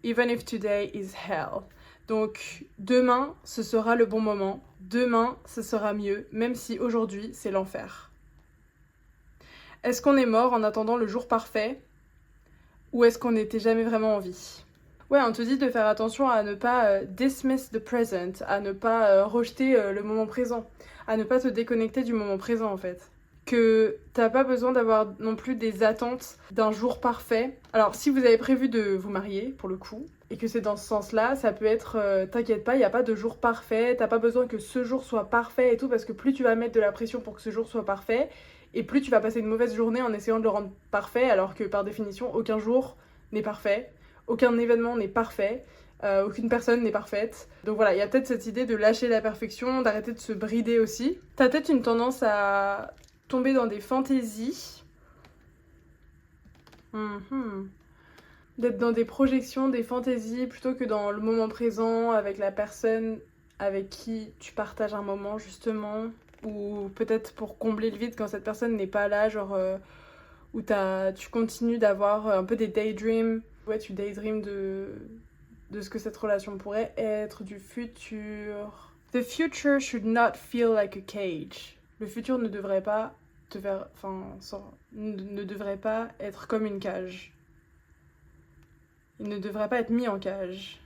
Even if today is hell. Donc demain, ce sera le bon moment. Demain, ce sera mieux, même si aujourd'hui, c'est l'enfer. Est-ce qu'on est mort en attendant le jour parfait? Ou est-ce qu'on n'était jamais vraiment en vie? Ouais, on te dit de faire attention à ne pas dismiss the present, à ne pas rejeter le moment présent, à ne pas te déconnecter du moment présent en fait. que t'as pas besoin d'avoir non plus des attentes d'un jour parfait. Alors si vous avez prévu de vous marier, pour le coup, et que c'est dans ce sens-là, ça peut être t'inquiète pas, il n'y a pas de jour parfait, t'as pas besoin que ce jour soit parfait et tout, parce que plus tu vas mettre de la pression pour que ce jour soit parfait, et plus tu vas passer une mauvaise journée en essayant de le rendre parfait, alors que par définition, aucun jour n'est parfait, aucun événement n'est parfait, aucune personne n'est parfaite. Donc voilà, il y a peut-être cette idée de lâcher la perfection, d'arrêter de se brider aussi. T'as peut-être une tendance à tomber dans des fantaisies. D'être dans des projections, des fantaisies, plutôt que dans le moment présent, avec la personne avec qui tu partages un moment, justement. Ou peut-être pour combler le vide quand cette personne n'est pas là, genre où tu continues d'avoir un peu des daydreams. Ouais, tu daydream de ce que cette relation pourrait être, du futur. The future should not feel like a cage. Le futur ne devrait pas ne devrait pas être comme une cage. Il ne devrait pas être mis en cage.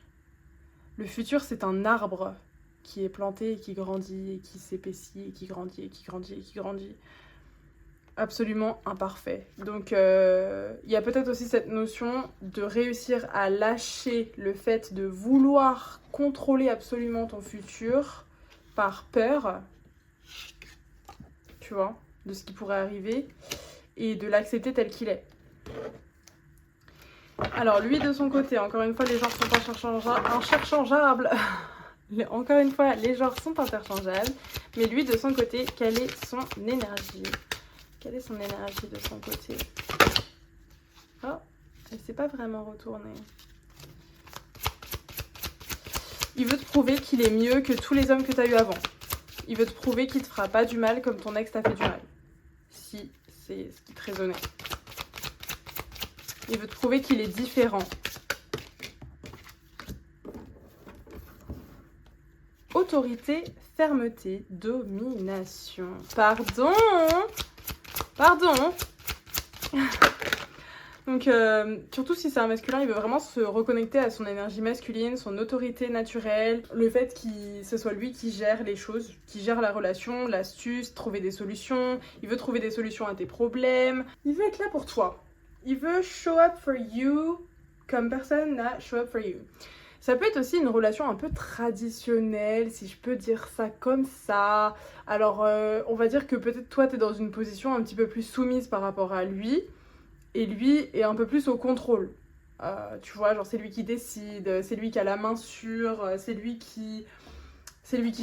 Le futur, c'est un arbre qui est planté et qui grandit et qui s'épaissit et qui grandit et qui grandit et qui grandit. Absolument imparfait. Donc il y a peut-être aussi cette notion de réussir à lâcher le fait de vouloir contrôler absolument ton futur par peur, tu vois, de ce qui pourrait arriver, et de l'accepter tel qu'il est. Alors lui de son côté, encore une fois les genres sont interchangeables. Encore une fois les genres sont interchangeables, mais lui de son côté, quelle est son énergie? Quelle est son énergie de son côté? Oh, elle s'est pas vraiment retournée. Il veut te prouver qu'il est mieux que tous les hommes que tu as eu avant. Il veut te prouver qu'il te fera pas du mal comme ton ex t'a fait du mal. Si c'est ce qui te résonnait. Il veut te prouver qu'il est différent. Autorité, fermeté, domination. Pardon. Donc, surtout si c'est un masculin, il veut vraiment se reconnecter à son énergie masculine, son autorité naturelle, le fait que ce soit lui qui gère les choses, qui gère la relation, l'astuce, trouver des solutions. Il veut trouver des solutions à tes problèmes. Il veut être là pour toi. Il veut show up for you comme personne n'a show up for you. Ça peut être aussi une relation un peu traditionnelle, si je peux dire ça comme ça. Alors, on va dire que peut-être toi, t'es dans une position un petit peu plus soumise par rapport à lui. Et lui est un peu plus au contrôle. Tu vois, genre c'est lui qui décide, c'est lui qui a la main sur, c'est lui qui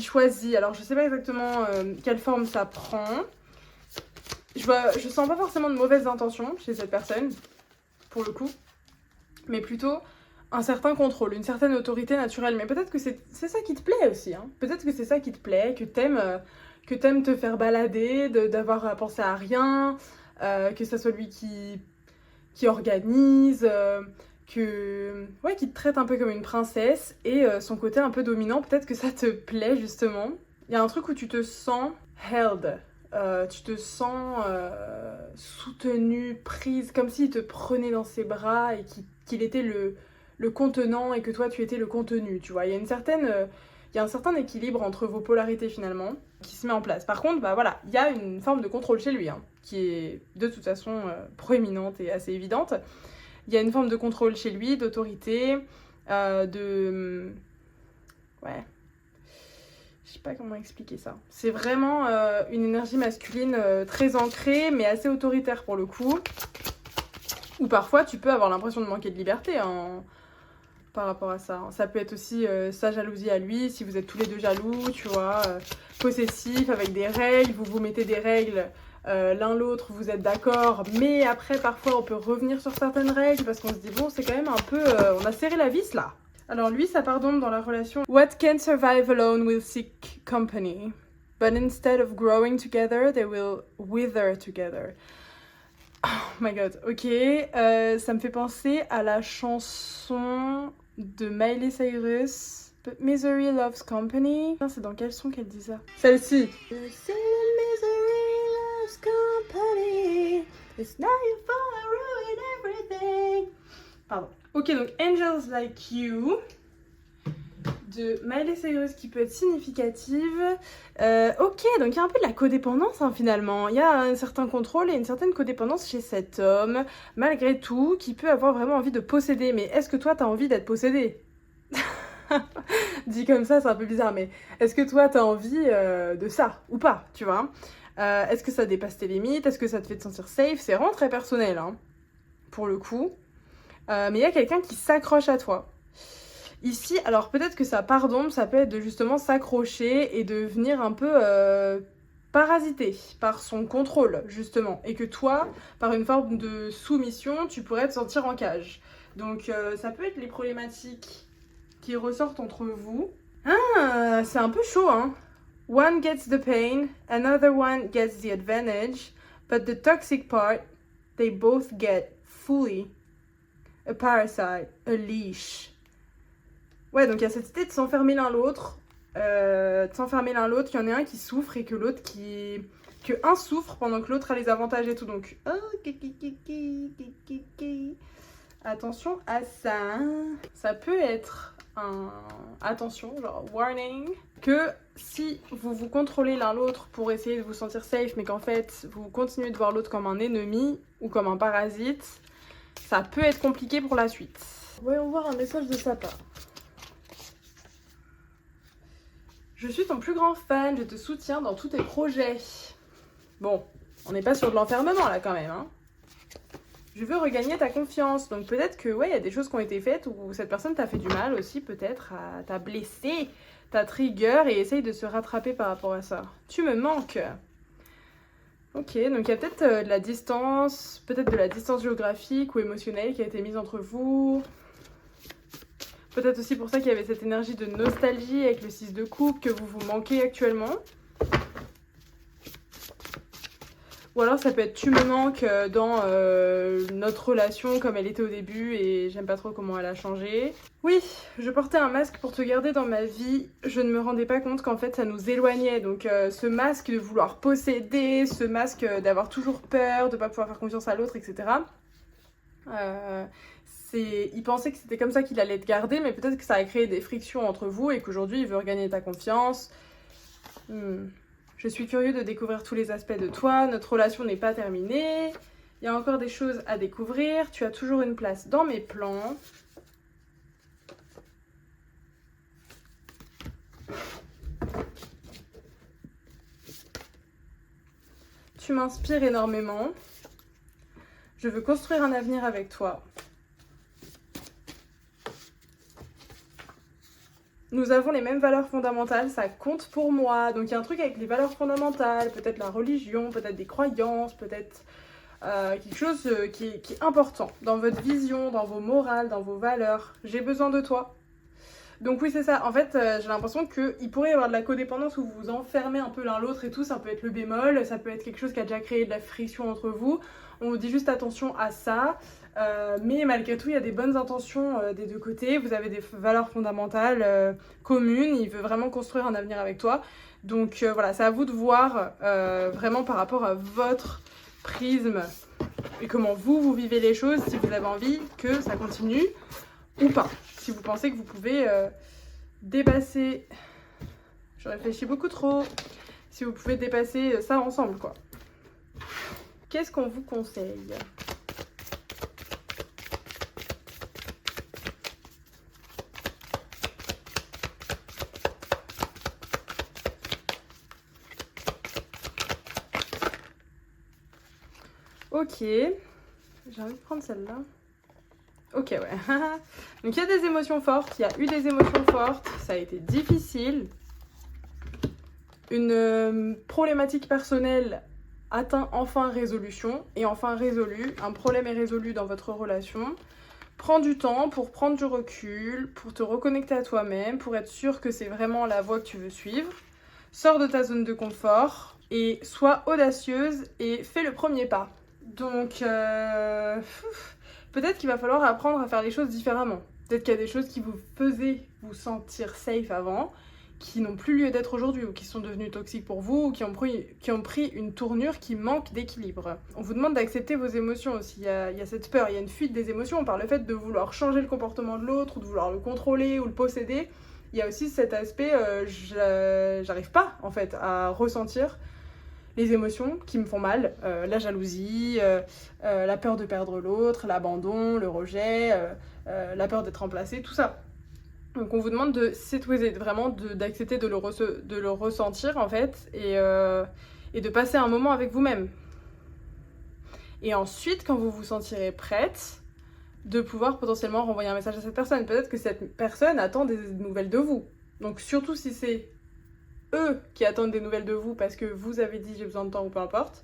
choisit. Alors je sais pas exactement quelle forme ça prend. Je sens pas forcément de mauvaises intentions chez cette personne, pour le coup. Mais plutôt un certain contrôle, une certaine autorité naturelle. Mais peut-être que c'est ça qui te plaît aussi. Hein. Peut-être que c'est ça qui te plaît, que t'aimes te faire balader, d'avoir à penser à rien, que ça soit lui qui organise, qui te traite un peu comme une princesse, et son côté un peu dominant, peut-être que ça te plaît justement. Il y a un truc où tu te sens held, tu te sens soutenue, prise, comme s'il te prenait dans ses bras et qu'il était le contenant et que toi tu étais le contenu, tu vois. Il y a un certain équilibre entre vos polarités finalement qui se met en place. Par contre, bah voilà, il y a une forme de contrôle chez lui, hein, qui est de toute façon proéminente et assez évidente. Il y a une forme de contrôle chez lui, d'autorité, ouais, je sais pas comment expliquer ça. C'est vraiment une énergie masculine très ancrée, mais assez autoritaire pour le coup. Ou parfois tu peux avoir l'impression de manquer de liberté, hein, par rapport à ça. Ça peut être aussi sa jalousie à lui, si vous êtes tous les deux jaloux, tu vois, possessif, avec des règles, vous mettez des règles l'un l'autre, vous êtes d'accord, mais après parfois on peut revenir sur certaines règles parce qu'on se dit bon, c'est quand même un peu, on a serré la vis là. Alors lui, ça pardonne dans la relation. What can survive alone will seek company, but instead of growing together, they will wither together. Oh my god, ok, ça me fait penser à la chanson de Miley Cyrus, But Misery Loves Company. C'est dans quel son qu'elle dit ça? Celle-ci. Company. It's not your fault I ruined everything. Pardon. Ok, donc Angels Like You de Miley Cyrus qui peut être significative. Ok, donc il y a un peu de la codépendance hein, finalement. Il y a un certain contrôle et une certaine codépendance chez cet homme, malgré tout, qui peut avoir vraiment envie de posséder. Mais est-ce que toi, t'as envie d'être possédé? Dit comme ça, c'est un peu bizarre, mais est-ce que toi, t'as envie de ça ou pas, tu vois? Est-ce que ça dépasse tes limites? Est-ce que ça te fait te sentir safe? C'est vraiment très personnel, hein, pour le coup. Mais il y a quelqu'un qui s'accroche à toi. Ici, alors peut-être que ça part d'ombre, ça peut être de justement s'accrocher et de venir un peu parasiter par son contrôle, justement. Et que toi, par une forme de soumission, tu pourrais te sentir en cage. Donc ça peut être les problématiques qui ressortent entre vous. Ah, c'est un peu chaud, hein. One gets the pain, another one gets the advantage, but the toxic part, they both get fully. A parasite, a leash. Ouais, donc il y a cette idée de s'enfermer l'un l'autre. Qu'il y en a un qui souffre et que l'autre qui... Que un souffre pendant que l'autre a les avantages et tout. Donc, attention à ça. Ça peut être un... Attention, genre warning. Que si vous vous contrôlez l'un l'autre pour essayer de vous sentir safe, mais qu'en fait, vous continuez de voir l'autre comme un ennemi ou comme un parasite, ça peut être compliqué pour la suite. Voyons voir un message de sa part. Je suis ton plus grand fan, je te soutiens dans tous tes projets. Bon, on n'est pas sur de l'enfermement là quand même, hein. Je veux regagner ta confiance. Donc peut-être que ouais, il y a des choses qui ont été faites où cette personne t'a fait du mal aussi, peut-être, t'a blessé, t'a trigger et essaye de se rattraper par rapport à ça. Tu me manques. Ok, donc il y a peut-être de la distance, peut-être de la distance géographique ou émotionnelle qui a été mise entre vous. Peut-être aussi pour ça qu'il y avait cette énergie de nostalgie avec le 6 de coupe que vous vous manquez actuellement. Ou alors ça peut être tu me manques dans notre relation comme elle était au début et j'aime pas trop comment elle a changé. Oui, je portais un masque pour te garder dans ma vie. Je ne me rendais pas compte qu'en fait ça nous éloignait. Donc ce masque de vouloir posséder, ce masque d'avoir toujours peur, de pas pouvoir faire confiance à l'autre, etc. Il pensait que c'était comme ça qu'il allait te garder, mais peut-être que ça a créé des frictions entre vous et qu'aujourd'hui il veut regagner ta confiance. Je suis curieux de découvrir tous les aspects de toi, notre relation n'est pas terminée, il y a encore des choses à découvrir, tu as toujours une place dans mes plans. Tu m'inspires énormément, je veux construire un avenir avec toi. Nous avons les mêmes valeurs fondamentales, ça compte pour moi. Donc il y a un truc avec les valeurs fondamentales, peut-être la religion, peut-être des croyances, peut-être quelque chose qui est important dans votre vision, dans vos morales, dans vos valeurs. J'ai besoin de toi. Donc oui, c'est ça. En fait, j'ai l'impression qu'il pourrait y avoir de la codépendance où vous vous enfermez un peu l'un l'autre et tout. Ça peut être le bémol, ça peut être quelque chose qui a déjà créé de la friction entre vous. On vous dit juste attention à ça. Mais malgré tout, il y a des bonnes intentions des deux côtés. Vous avez des valeurs fondamentales communes. Il veut vraiment construire un avenir avec toi. Donc voilà, c'est à vous de voir vraiment par rapport à votre prisme et comment vous vivez les choses, si vous avez envie que ça continue ou pas. Si vous pensez que vous pouvez dépasser... Je réfléchis beaucoup trop. Si vous pouvez dépasser ça ensemble, quoi. Qu'est-ce qu'on vous conseille ? Ok, j'ai envie de prendre celle-là. Ok, ouais. Donc il y a des émotions fortes, il y a eu des émotions fortes, ça a été difficile. Une problématique personnelle atteint enfin résolution, et enfin résolu, un problème est résolu dans votre relation. Prends du temps pour prendre du recul, pour te reconnecter à toi-même, pour être sûr que c'est vraiment la voie que tu veux suivre. Sors de ta zone de confort et sois audacieuse et fais le premier pas. Donc, peut-être qu'il va falloir apprendre à faire les choses différemment. Peut-être qu'il y a des choses qui vous faisaient vous sentir safe avant, qui n'ont plus lieu d'être aujourd'hui, ou qui sont devenues toxiques pour vous, ou qui ont pris une tournure qui manque d'équilibre. On vous demande d'accepter vos émotions aussi. Il y a cette peur, il y a une fuite des émotions par le fait de vouloir changer le comportement de l'autre, ou de vouloir le contrôler, ou le posséder. il y a aussi cet aspect, j'arrive pas en fait à ressentir les émotions qui me font mal, la jalousie, la peur de perdre l'autre, l'abandon, le rejet, la peur d'être remplacé, tout ça. Donc on vous demande de sit with it, vraiment d'accepter de le ressentir en fait, et de passer un moment avec vous-même. Et ensuite, quand vous vous sentirez prête, de pouvoir potentiellement renvoyer un message à cette personne. Peut-être que cette personne attend des nouvelles de vous. Donc surtout si c'est eux qui attendent des nouvelles de vous parce que vous avez dit j'ai besoin de temps ou peu importe,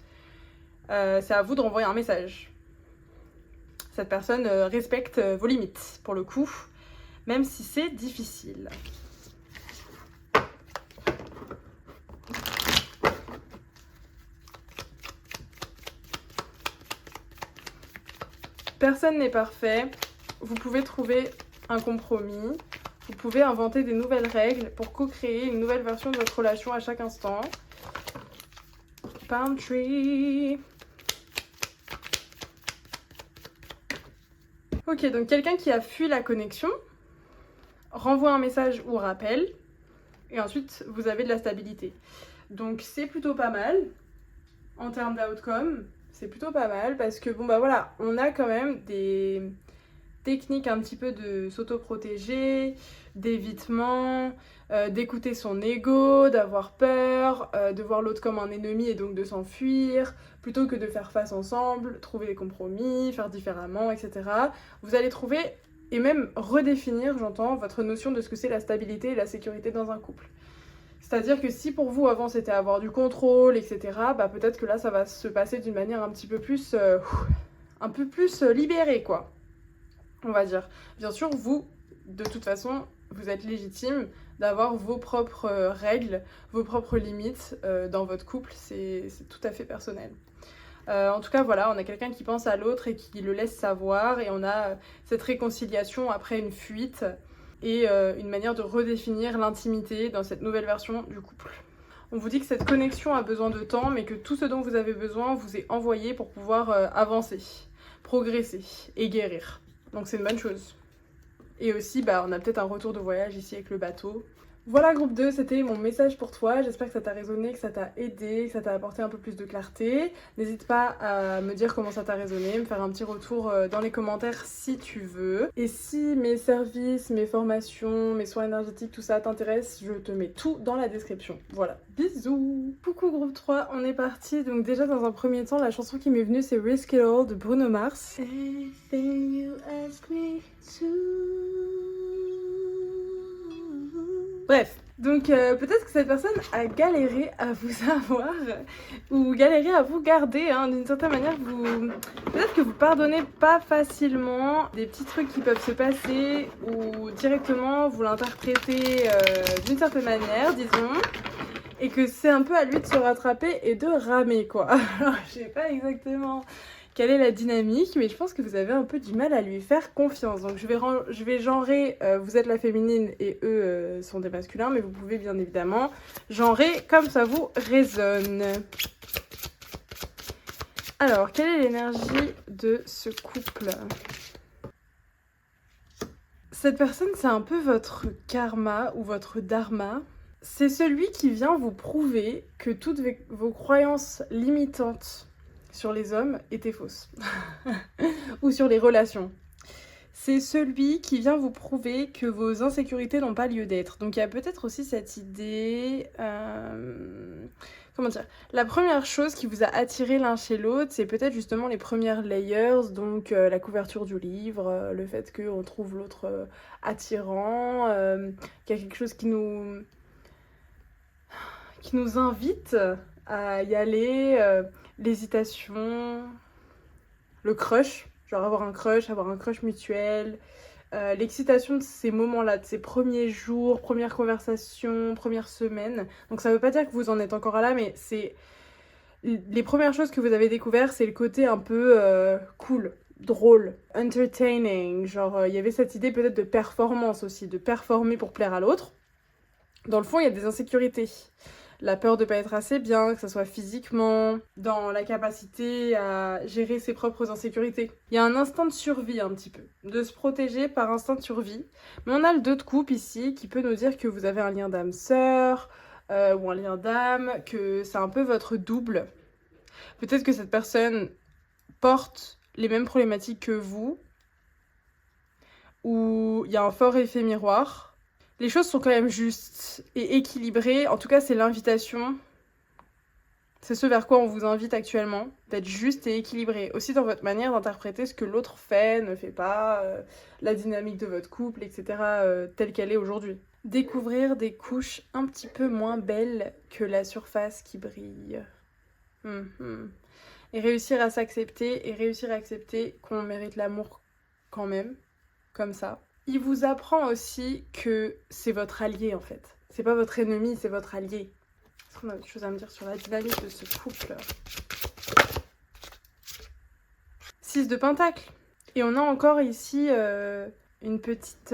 c'est à vous de renvoyer un message. Cette personne respecte vos limites, pour le coup, même si c'est difficile. Personne n'est parfait, vous pouvez trouver un compromis, vous pouvez inventer des nouvelles règles pour co-créer une nouvelle version de votre relation à chaque instant. Palm tree. Ok, donc quelqu'un qui a fui la connexion renvoie un message ou rappelle, et ensuite vous avez de la stabilité. Donc c'est plutôt pas mal en termes d'outcome. C'est plutôt pas mal parce que bon bah voilà, on a quand même des techniques un petit peu de s'auto-protéger, d'évitement, d'écouter son ego, d'avoir peur, de voir l'autre comme un ennemi et donc de s'enfuir, plutôt que de faire face ensemble, trouver des compromis, faire différemment, etc. Vous allez trouver et même redéfinir, j'entends, votre notion de ce que c'est la stabilité et la sécurité dans un couple. C'est-à-dire que si pour vous avant c'était avoir du contrôle, etc., bah peut-être que là ça va se passer d'une manière un petit peu plus, libérée quoi, on va dire. Bien sûr vous, de toute façon, vous êtes légitime d'avoir vos propres règles, vos propres limites dans votre couple, c'est tout à fait personnel. En tout cas voilà, on a quelqu'un qui pense à l'autre et qui le laisse savoir et on a cette réconciliation après une fuite et une manière de redéfinir l'intimité dans cette nouvelle version du couple. On vous dit que cette connexion a besoin de temps, mais que tout ce dont vous avez besoin vous est envoyé pour pouvoir avancer, progresser et guérir. Donc c'est une bonne chose. Et aussi, bah, on a peut-être un retour de voyage ici avec le bateau. Voilà groupe 2, c'était mon message pour toi, j'espère que ça t'a résonné, que ça t'a aidé, que ça t'a apporté un peu plus de clarté. N'hésite pas à me dire comment ça t'a résonné, me faire un petit retour dans les commentaires si tu veux. Et si mes services, mes formations, mes soins énergétiques, tout ça t'intéresse, je te mets tout dans la description. Voilà, bisous. Coucou groupe 3, on est parti. Donc déjà dans un premier temps, la chanson qui m'est venue c'est Risk It All de Bruno Mars. Anything you ask me to... Bref, donc peut-être que cette personne a galéré à vous avoir ou galéré à vous garder, hein, d'une certaine manière. Peut-être que vous pardonnez pas facilement des petits trucs qui peuvent se passer ou directement vous l'interprétez d'une certaine manière, disons, et que c'est un peu à lui de se rattraper et de ramer quoi. Alors je sais pas exactement quelle est la dynamique, mais je pense que vous avez un peu du mal à lui faire confiance. Donc je vais genrer, vous êtes la féminine et eux sont des masculins, mais vous pouvez bien évidemment genrer comme ça vous résonne. Alors, quelle est l'énergie de ce couple ? Cette personne, c'est un peu votre karma ou votre dharma. C'est celui qui vient vous prouver que toutes vos croyances limitantes sur les hommes étaient fausses. Ou sur les relations. C'est celui qui vient vous prouver que vos insécurités n'ont pas lieu d'être. Donc il y a peut-être aussi cette idée... Comment dire ? La première chose qui vous a attiré l'un chez l'autre, c'est peut-être justement les premières layers, donc la couverture du livre, le fait qu'on trouve l'autre attirant, qu'il y a quelque chose qui nous invite à y aller, l'hésitation, le crush, genre avoir un crush mutuel, l'excitation de ces moments-là, de ces premiers jours, premières conversations, premières semaines. Donc ça veut pas dire que vous en êtes encore là, mais c'est les premières choses que vous avez découvertes, c'est le côté un peu cool, drôle, entertaining, genre il y avait cette idée peut-être de performance aussi, de performer pour plaire à l'autre. Dans le fond, il y a des insécurités. la peur de pas être assez bien, que ce soit physiquement, dans la capacité à gérer ses propres insécurités. Il y a un instinct de survie un petit peu, de se protéger par instinct de survie. Mais on a le 2 de coupe ici qui peut nous dire que vous avez un lien d'âme sœur ou un lien d'âme, que c'est un peu votre double. Peut-être que cette personne porte les mêmes problématiques que vous, ou il y a un fort effet miroir. Les choses sont quand même justes et équilibrées, en tout cas c'est l'invitation. C'est ce vers quoi on vous invite actuellement, d'être juste et équilibré. Aussi dans votre manière d'interpréter ce que l'autre fait, ne fait pas, la dynamique de votre couple, etc. Telle qu'elle est aujourd'hui. Découvrir des couches un petit peu moins belles que la surface qui brille. Et réussir à s'accepter et réussir à accepter qu'on mérite l'amour quand même, comme ça. Il vous apprend aussi que c'est votre allié en fait. C'est pas votre ennemi, c'est votre allié. Est-ce qu'on a autre chose à me dire sur la dynamique de ce couple? 6 de Pentacle. Et on a encore ici une petite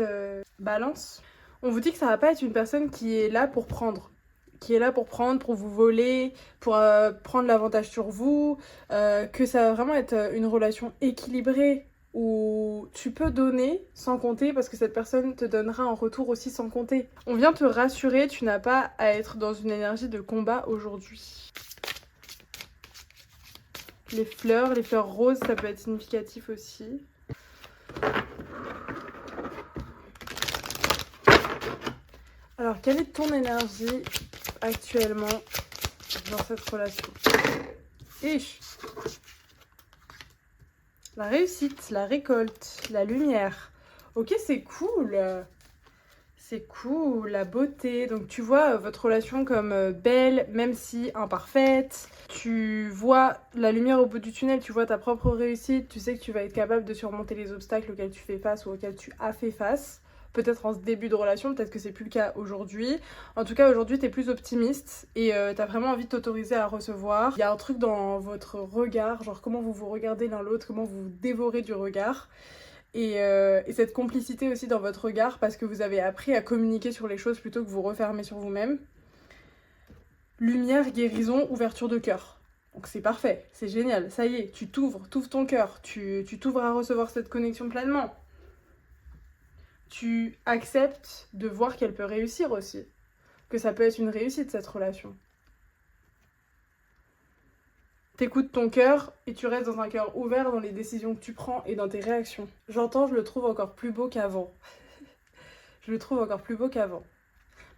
balance. On vous dit que ça va pas être une personne qui est là pour prendre. Qui est là pour prendre, pour vous voler, pour prendre l'avantage sur vous. Que ça va vraiment être une relation équilibrée où tu peux donner sans compter parce que cette personne te donnera en retour aussi sans compter. On vient te rassurer, tu n'as pas à être dans une énergie de combat aujourd'hui. Les fleurs roses, ça peut être significatif aussi. Alors, quelle est ton énergie actuellement dans cette relation? Ich. La réussite, la récolte, la lumière. Ok, c'est cool. C'est cool, la beauté. Donc tu vois votre relation comme belle, même si imparfaite. Tu vois la lumière au bout du tunnel, tu vois ta propre réussite. Tu sais que tu vas être capable de surmonter les obstacles auxquels tu fais face ou auxquels tu as fait face. Peut-être en ce début de relation, peut-être que c'est plus le cas aujourd'hui. En tout cas, aujourd'hui, t'es plus optimiste et t'as vraiment envie de t'autoriser à recevoir. Il y a un truc dans votre regard, genre comment vous vous regardez l'un l'autre, comment vous vous dévorez du regard. Et cette complicité aussi dans votre regard parce que vous avez appris à communiquer sur les choses plutôt que vous refermer sur vous-même. Lumière, guérison, ouverture de cœur. Donc c'est parfait, c'est génial, ça y est, tu t'ouvres ton cœur, tu t'ouvres à recevoir cette connexion pleinement. Tu acceptes de voir qu'elle peut réussir aussi, que ça peut être une réussite cette relation. T'écoutes ton cœur et tu restes dans un cœur ouvert dans les décisions que tu prends et dans tes réactions. J'entends, je le trouve encore plus beau qu'avant. Je le trouve encore plus beau qu'avant.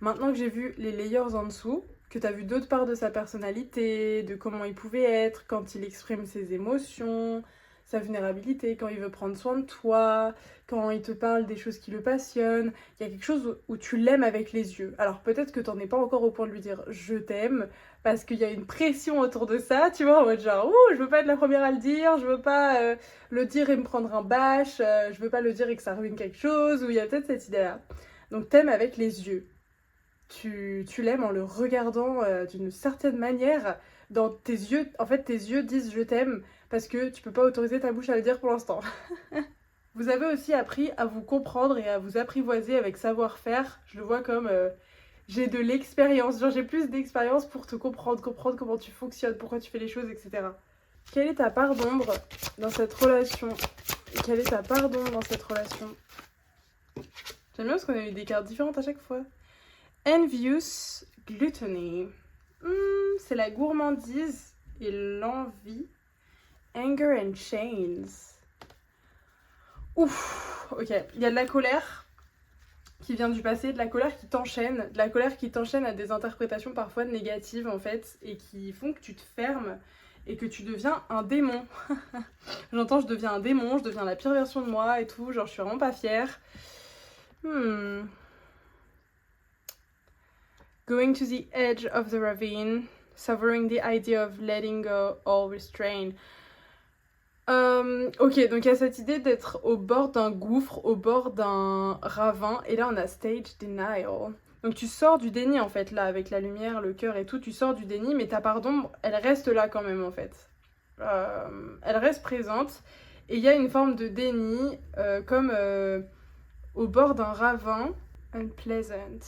Maintenant que j'ai vu les layers en dessous, que t'as vu d'autres parts de sa personnalité, de comment il pouvait être quand il exprime ses émotions, sa vulnérabilité, quand il veut prendre soin de toi, quand il te parle des choses qui le passionnent, il y a quelque chose où tu l'aimes avec les yeux. Alors peut-être que t'en es pas encore au point de lui dire « je t'aime », parce qu'il y a une pression autour de ça, tu vois, en mode genre « ouh, je veux pas être la première à le dire, je veux pas le dire et me prendre un bâche, je veux pas le dire et que ça ruine quelque chose », ou il y a peut-être cette idée-là. Donc t'aimes avec les yeux. Tu l'aimes en le regardant d'une certaine manière. Dans tes yeux, en fait, tes yeux disent « je t'aime » parce que tu peux pas autoriser ta bouche à le dire pour l'instant. Vous avez aussi appris à vous comprendre et à vous apprivoiser avec savoir-faire. Je le vois comme j'ai de l'expérience, genre j'ai plus d'expérience pour te comprendre comment tu fonctionnes, pourquoi tu fais les choses, etc. Quelle est ta part d'ombre dans cette relation? Quelle est ta part d'ombre dans cette relation? J'aime bien parce qu'on a eu des cartes différentes à chaque fois. Envious Gluttony. C'est la gourmandise et l'envie. Anger and Chains. Ouf, ok. Il y a de la colère qui vient du passé, de la colère qui t'enchaîne, à des interprétations parfois négatives en fait, et qui font que tu te fermes et que tu deviens un démon. J'entends, je deviens un démon, je deviens la pire version de moi et tout, genre je suis vraiment pas fière. Going to the edge of the ravine, savoring the idea of letting go all restraint. Ok, donc il y a cette idée d'être au bord d'un gouffre, au bord d'un ravin, et là on a stage denial. Donc tu sors du déni en fait, là, avec la lumière, le cœur et tout, tu sors du déni, mais ta part d'ombre, elle reste là quand même en fait. Elle reste présente, et il y a une forme de déni, comme au bord d'un ravin, unpleasant,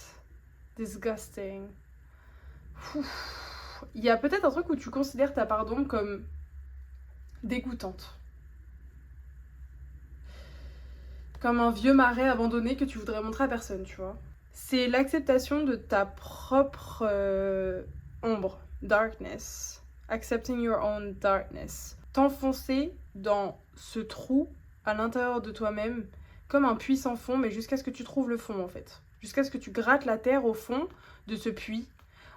disgusting. Il y a peut-être un truc où tu considères ta part d'ombre comme dégoûtante. Comme un vieux marais abandonné que tu voudrais montrer à personne, tu vois. C'est l'acceptation de ta propre ombre, darkness. Accepting your own darkness. T'enfoncer dans ce trou à l'intérieur de toi-même comme un puits sans fond, mais jusqu'à ce que tu trouves le fond en fait. Jusqu'à ce que tu grattes la terre au fond de ce puits.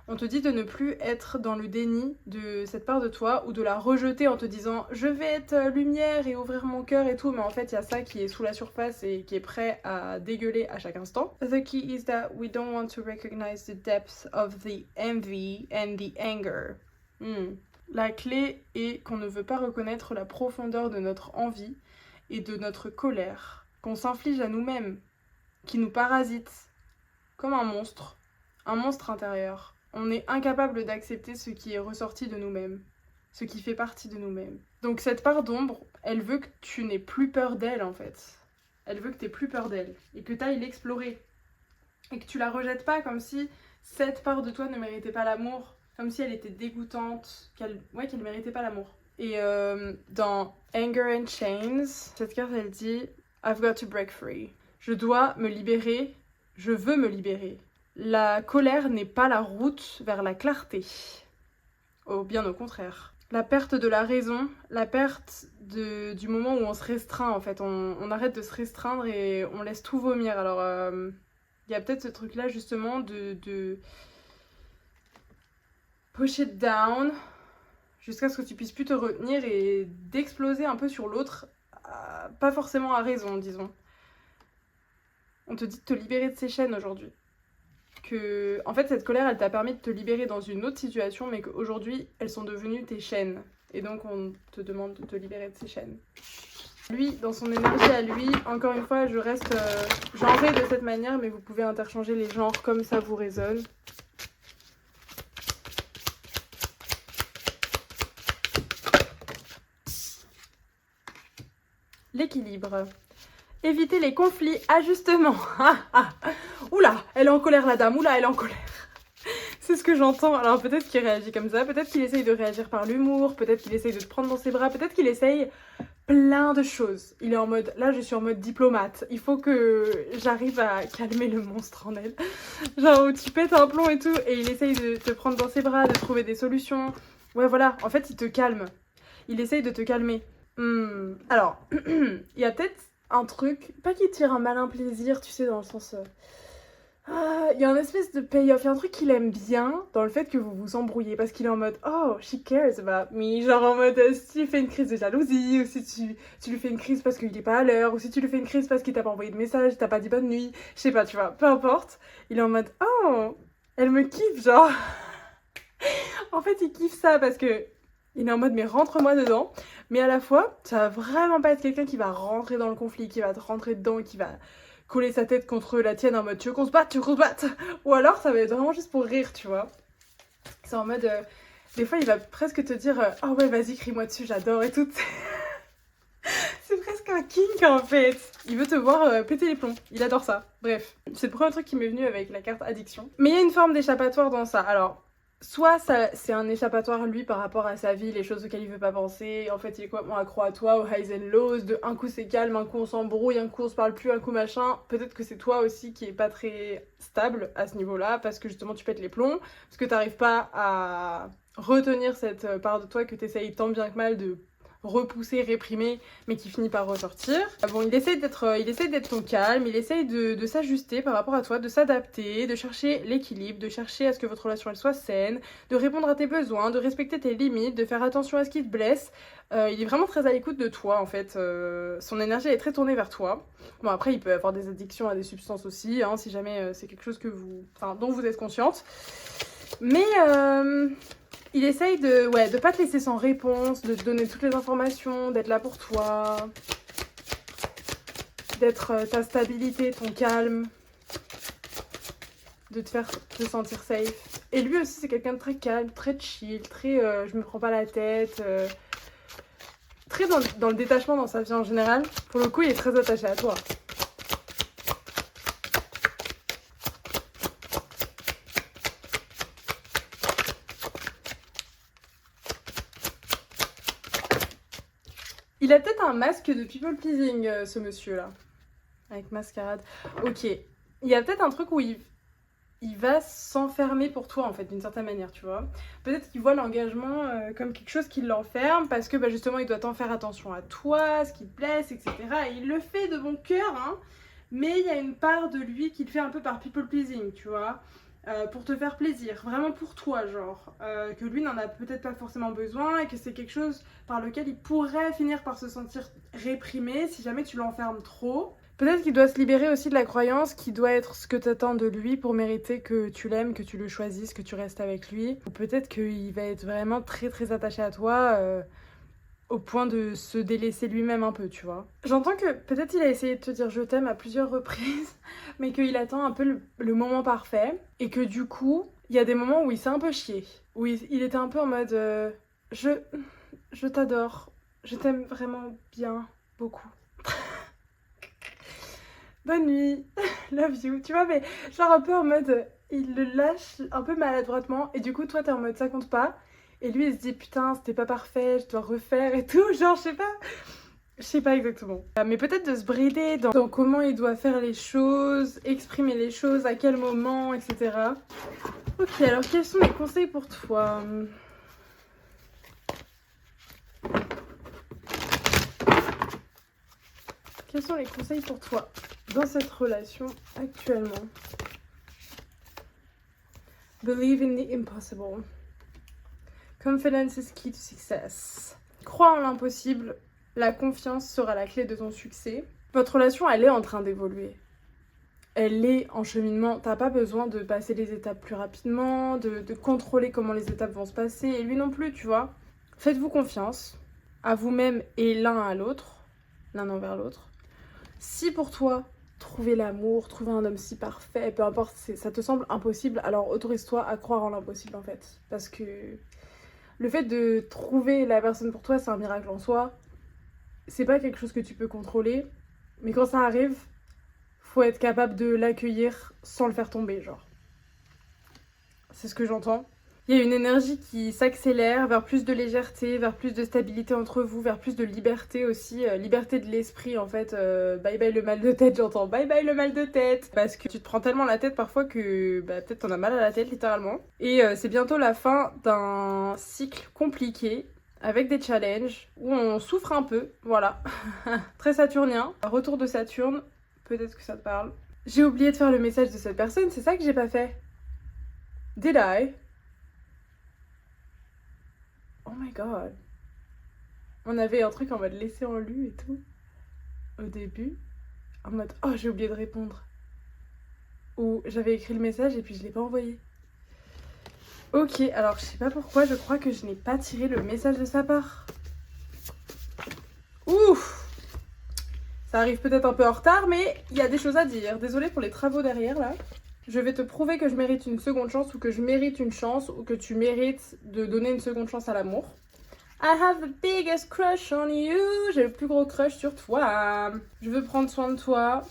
On te dit de ne plus être dans le déni de cette part de toi ou de la rejeter en te disant je vais être lumière et ouvrir mon cœur et tout, mais en fait il y a ça qui est sous la surface et qui est prêt à dégueuler à chaque instant. The key is that we don't want to recognize the depth of the envy and the anger. La clé est qu'on ne veut pas reconnaître la profondeur de notre envie et de notre colère, qu'on s'inflige à nous-mêmes, qui nous parasite comme un monstre intérieur. On est incapable d'accepter ce qui est ressorti de nous-mêmes, ce qui fait partie de nous-mêmes. Donc cette part d'ombre, elle veut que tu n'aies plus peur d'elle en fait. Elle veut que tu n'aies plus peur d'elle et que tu ailles l'explorer. Et que tu la rejettes pas comme si cette part de toi ne méritait pas l'amour, comme si elle était dégoûtante, qu'elle méritait pas l'amour. Et dans Anger and Chains, cette carte elle dit I've got to break free. Je dois me libérer, je veux me libérer. La colère n'est pas la route vers la clarté. Bien au contraire. La perte de la raison, la perte du moment où on se restreint en fait. On arrête de se restreindre et on laisse tout vomir. Alors, il y a peut-être ce truc-là justement de push it down jusqu'à ce que tu puisses plus te retenir et d'exploser un peu sur l'autre. Pas forcément à raison, disons. On te dit de te libérer de ces chaînes aujourd'hui. En fait, cette colère, elle t'a permis de te libérer dans une autre situation, mais qu'aujourd'hui, elles sont devenues tes chaînes. Et donc, on te demande de te libérer de ces chaînes. Lui, dans son énergie à lui, encore une fois, je reste genrée de cette manière, mais vous pouvez interchanger les genres comme ça vous résonne. L'équilibre. Éviter les conflits, ajustement. Oula, elle est en colère la dame, oula, elle est en colère. C'est ce que j'entends. Alors peut-être qu'il réagit comme ça, peut-être qu'il essaye de réagir par l'humour, peut-être qu'il essaye de te prendre dans ses bras, peut-être qu'il essaye plein de choses. Il est en mode, là je suis en mode diplomate, il faut que j'arrive à calmer le monstre en elle. Genre où tu pètes un plomb et tout, et il essaye de te prendre dans ses bras, de trouver des solutions. Ouais voilà, en fait il te calme. Il essaye de te calmer. Alors, il y a peut-être un truc, pas qu'il tire un malin plaisir, tu sais, dans le sens... il y a une espèce de payoff, il y a un truc qu'il aime bien dans le fait que vous vous embrouillez, parce qu'il est en mode « Oh, she cares about me », genre en mode si tu lui fais une crise de jalousie, ou si tu lui fais une crise parce qu'il est pas à l'heure, ou si tu lui fais une crise parce qu'il t'a pas envoyé de message, t'as pas dit bonne nuit, je sais pas, tu vois, peu importe. Il est en mode « Oh, elle me kiffe, genre ». En fait, il kiffe ça parce que il est en mode mais rentre-moi dedans. Mais à la fois, ça va vraiment pas être quelqu'un qui va rentrer dans le conflit, qui va te rentrer dedans, qui va coller sa tête contre la tienne en mode tu veux qu'on se batte, tu veux qu'on se batte. Ou alors ça va être vraiment juste pour rire, tu vois. C'est en mode, des fois il va presque te dire oh ouais vas-y crie-moi dessus, j'adore et tout. C'est presque un kink en fait. Il veut te voir péter les plombs, il adore ça. Bref, c'est le premier truc qui m'est venu avec la carte addiction. Mais il y a une forme d'échappatoire dans ça. Alors, soit c'est un échappatoire lui par rapport à sa vie, les choses auxquelles il veut pas penser. En fait il est complètement accro à toi, aux highs and lows. De un coup c'est calme, un coup on s'embrouille, un coup on se parle plus, un coup machin. Peut-être que c'est toi aussi qui est pas très stable à ce niveau-là, parce que justement tu pètes les plombs, parce que t'arrives pas à retenir cette part de toi que t'essayes tant bien que mal de repousser, réprimer, mais qui finit par ressortir. Bon, il essaye d'être ton calme, il essaye de s'ajuster par rapport à toi, de s'adapter, de chercher l'équilibre, de chercher à ce que votre relation elle soit saine, de répondre à tes besoins, de respecter tes limites, de faire attention à ce qui te blesse. Il est vraiment très à l'écoute de toi en fait. Son énergie elle est très tournée vers toi. Bon après il peut avoir des addictions à des substances aussi, hein, si jamais c'est quelque chose dont vous êtes consciente. Mais il essaye de pas te laisser sans réponse, de te donner toutes les informations, d'être là pour toi, d'être ta stabilité, ton calme, de te faire te sentir safe. Et lui aussi c'est quelqu'un de très calme, très chill, très je me prends pas la tête, très dans le détachement dans sa vie en général. Pour le coup il est très attaché à toi. Il a peut-être un masque de people pleasing, ce monsieur-là. Avec mascarade. Ok. Il y a peut-être un truc où il va s'enfermer pour toi, en fait, d'une certaine manière, tu vois. Peut-être qu'il voit l'engagement comme quelque chose qui l'enferme, parce que justement, il doit t'en faire attention à toi, ce qui te blesse, etc. Et il le fait de bon cœur, hein. Mais il y a une part de lui qui le fait un peu par people pleasing, tu vois. Pour te faire plaisir, vraiment pour toi, genre. Que lui n'en a peut-être pas forcément besoin et que c'est quelque chose par lequel il pourrait finir par se sentir réprimé si jamais tu l'enfermes trop. Peut-être qu'il doit se libérer aussi de la croyance qu'il doit être ce que tu attends de lui pour mériter que tu l'aimes, que tu le choisisses, que tu restes avec lui. Ou peut-être qu'il va être vraiment très très attaché à toi au point de se délaisser lui-même un peu, tu vois. J'entends que peut-être il a essayé de te dire je t'aime à plusieurs reprises, mais qu'il attend un peu le moment parfait. Et que du coup, il y a des moments où il s'est un peu chié. Où il était un peu en mode je t'adore, je t'aime vraiment bien, beaucoup. Bonne nuit, love you, tu vois, mais genre un peu en mode, il le lâche un peu maladroitement, et du coup, toi, t'es en mode, ça compte pas, et lui, il se dit, putain, c'était pas parfait, je dois refaire et tout, genre, je sais pas exactement. Mais peut-être de se brider dans comment il doit faire les choses, exprimer les choses, à quel moment, etc. Ok, alors, quels sont les conseils pour toi ? Quels sont les conseils pour toi dans cette relation actuellement? Believe in the impossible. Confidence is key to success. Crois en l'impossible, la confiance sera la clé de ton succès. Votre relation, elle est en train d'évoluer. Elle est en cheminement. T'as pas besoin de passer les étapes plus rapidement, de contrôler comment les étapes vont se passer. Et lui non plus, tu vois. Faites-vous confiance à vous-même et l'un à l'autre, l'un envers l'autre. Si pour toi, trouver l'amour, trouver un homme si parfait, peu importe, ça te semble impossible, alors autorise-toi à croire en l'impossible en fait. Parce que le fait de trouver la personne pour toi, c'est un miracle en soi. C'est pas quelque chose que tu peux contrôler, mais quand ça arrive, faut être capable de l'accueillir sans le faire tomber, genre. C'est ce que j'entends. Il y a une énergie qui s'accélère vers plus de légèreté, vers plus de stabilité entre vous, vers plus de liberté aussi, liberté de l'esprit en fait. Bye bye le mal de tête, j'entends. Bye bye le mal de tête. Parce que tu te prends tellement la tête parfois que peut-être t'en as mal à la tête littéralement. Et c'est bientôt la fin d'un cycle compliqué avec des challenges où on souffre un peu, voilà. Très saturnien. Retour de Saturne, peut-être que ça te parle. J'ai oublié de faire le message de cette personne, c'est ça que j'ai pas fait. Did I? Oh my god. On avait un truc en mode laisser en lu et tout. Au début. En mode oh j'ai oublié de répondre. Ou j'avais écrit le message et puis je l'ai pas envoyé. Ok, alors je sais pas pourquoi, je crois que je n'ai pas tiré le message de sa part. Ouf. Ça arrive peut-être un peu en retard, mais il y a des choses à dire. Désolée pour les travaux derrière là. Je vais te prouver que je mérite une seconde chance ou que je mérite une chance ou que tu mérites de donner une seconde chance à l'amour. I have the biggest crush on you. J'ai le plus gros crush sur toi. Je veux prendre soin de toi.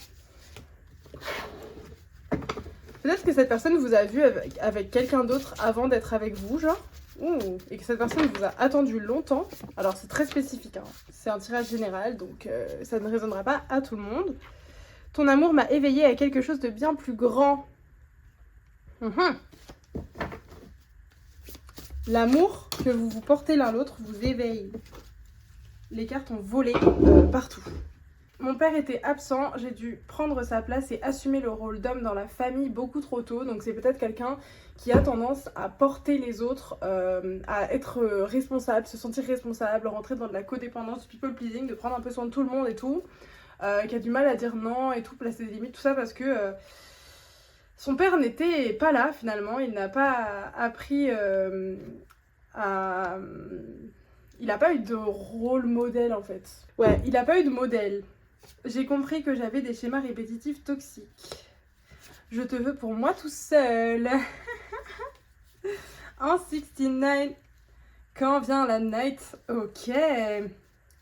Peut-être que cette personne vous a vu avec quelqu'un d'autre avant d'être avec vous, genre. Ouh, et que cette personne vous a attendu longtemps. Alors c'est très spécifique, hein. C'est un tirage général, donc ça ne résonnera pas à tout le monde. Ton amour m'a éveillée à quelque chose de bien plus grand. L'amour que vous vous portez l'un l'autre vous éveille. Les cartes ont volé partout. Mon père était absent, j'ai dû prendre sa place et assumer le rôle d'homme dans la famille beaucoup trop tôt. Donc c'est peut-être quelqu'un qui a tendance à porter les autres, à être responsable, se sentir responsable, rentrer dans de la codépendance, du people pleasing, de prendre un peu soin de tout le monde et tout. Qui a du mal à dire non et tout, placer des limites, tout ça parce que son père n'était pas là finalement. Il n'a pas appris à... Il n'a pas eu de rôle modèle en fait. Ouais, il n'a pas eu de modèle. J'ai compris que j'avais des schémas répétitifs toxiques. Je te veux pour moi tout seul. En 69, quand vient la night. Ok.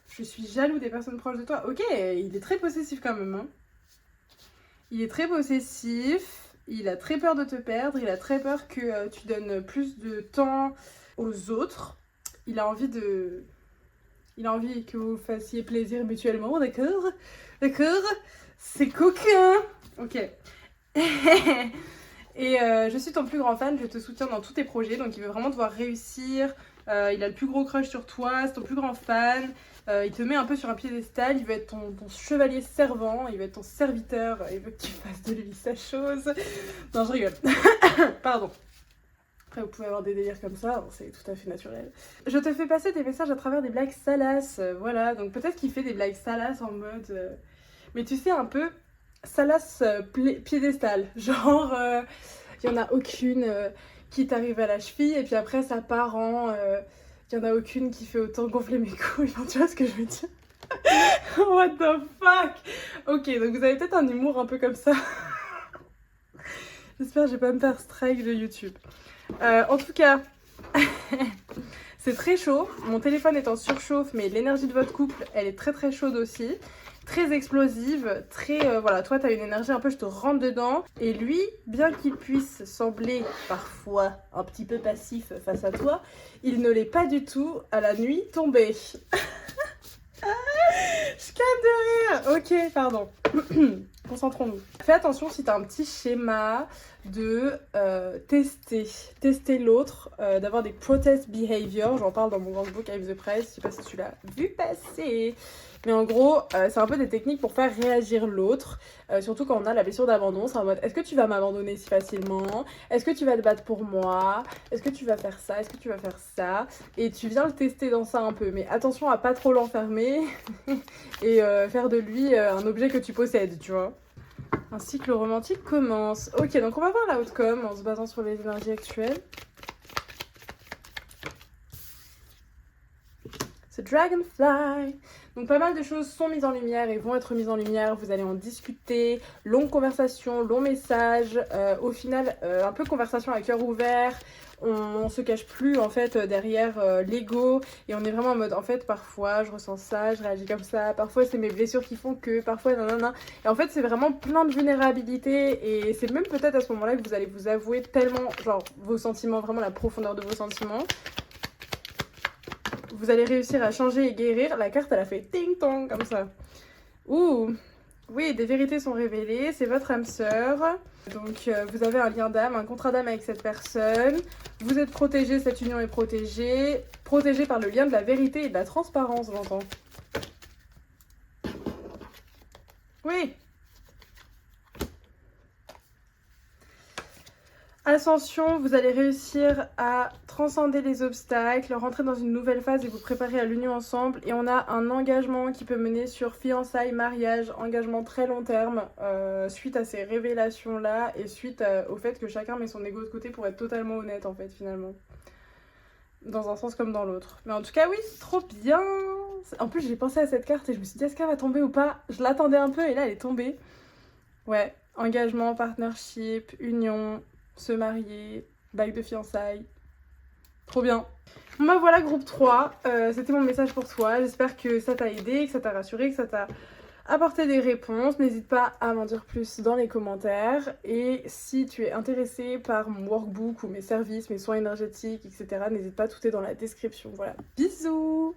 Je suis jaloux des personnes proches de toi. Ok, il est très possessif quand même. Hein. Il est très possessif. Il a très peur de te perdre. Il a très peur que tu donnes plus de temps aux autres. Il a envie de Il a envie que vous fassiez plaisir mutuellement, d'accord? D'accord? C'est coquin! Ok. Et je suis ton plus grand fan, je te soutiens dans tous tes projets, donc il veut vraiment te voir réussir. Il a le plus gros crush sur toi, c'est ton plus grand fan. Il te met un peu sur un piédestal, il veut être ton chevalier servant, il veut être ton serviteur, il veut que tu fasses de lui sa chose. Non, je rigole. Pardon. Après, vous pouvez avoir des délires comme ça, c'est tout à fait naturel. Je te fais passer des messages à travers des blagues salaces, voilà. Donc peut-être qu'il fait des blagues salaces en mode... Mais tu sais, un peu salace piédestal. Genre, il n'y en a aucune qui t'arrive à la cheville, et puis après, ça part en... Il n'y en a aucune qui fait autant gonfler mes couilles. Enfin, tu vois ce que je veux dire? What the fuck? Ok, donc vous avez peut-être un humour un peu comme ça. J'espère que je vais pas me faire strike de YouTube. En tout cas, c'est très chaud. Mon téléphone est en surchauffe, mais l'énergie de votre couple, elle est très très chaude aussi. Très explosive, très... voilà, toi t'as une énergie un peu, je te rentre dedans. Et lui, bien qu'il puisse sembler parfois un petit peu passif face à toi, il ne l'est pas du tout à la nuit tombée. Je calme de rire. Ok, pardon. Concentrons-nous. Fais attention si t'as un petit schéma de tester l'autre, d'avoir des protest behavior. J'en parle dans mon workbook I've the Price, je sais pas si tu l'as vu passer. Mais en gros, c'est un peu des techniques pour faire réagir l'autre, surtout quand on a la blessure d'abandon. C'est en mode, est-ce que tu vas m'abandonner si facilement? Est-ce que tu vas te battre pour moi? Est-ce que tu vas faire ça? Est-ce que tu vas faire ça? Et tu viens le tester dans ça un peu, mais attention à pas trop l'enfermer et faire de lui un objet que tu possèdes, tu vois. Un cycle romantique commence. Ok, donc on va voir la outcome en se basant sur les énergies actuelles. C'est Dragonfly. Donc pas mal de choses sont mises en lumière et vont être mises en lumière. Vous allez en discuter. Longue conversation, long message. Au final, un peu conversation à cœur ouvert. On se cache plus en fait derrière l'ego. Et on est vraiment en mode, en fait, parfois je ressens ça, je réagis comme ça. Parfois c'est mes blessures qui font que, parfois nanana. Et en fait c'est vraiment plein de vulnérabilité. Et c'est même peut-être à ce moment-là que vous allez vous avouer tellement, genre, vos sentiments, vraiment la profondeur de vos sentiments. Vous allez réussir à changer et guérir. La carte, elle a fait ting-tong comme ça. Ouh, oui, des vérités sont révélées. C'est votre âme sœur. Donc, vous avez un lien d'âme, un contrat d'âme avec cette personne. Vous êtes protégé, cette union est protégée. Protégée par le lien de la vérité et de la transparence, j'entends. Oui. Ascension, vous allez réussir à transcender les obstacles, rentrer dans une nouvelle phase et vous préparer à l'union ensemble. Et on a un engagement qui peut mener sur fiançailles, mariage, engagement très long terme, suite à ces révélations-là et suite au fait que chacun met son ego de côté pour être totalement honnête en fait finalement. Dans un sens comme dans l'autre. Mais en tout cas oui, trop bien. En plus j'ai pensé à cette carte et je me suis dit est-ce qu'elle va tomber ou pas? Je l'attendais un peu et là elle est tombée. Ouais, engagement, partnership, union, se marier, bague de fiançailles. Trop bien. Bon bah voilà groupe 3, c'était mon message pour toi. J'espère que ça t'a aidé, que ça t'a rassuré, que ça t'a apporté des réponses. N'hésite pas à m'en dire plus dans les commentaires. Et si tu es intéressé par mon workbook ou mes services, mes soins énergétiques, etc., n'hésite pas, tout est dans la description. Voilà, bisous!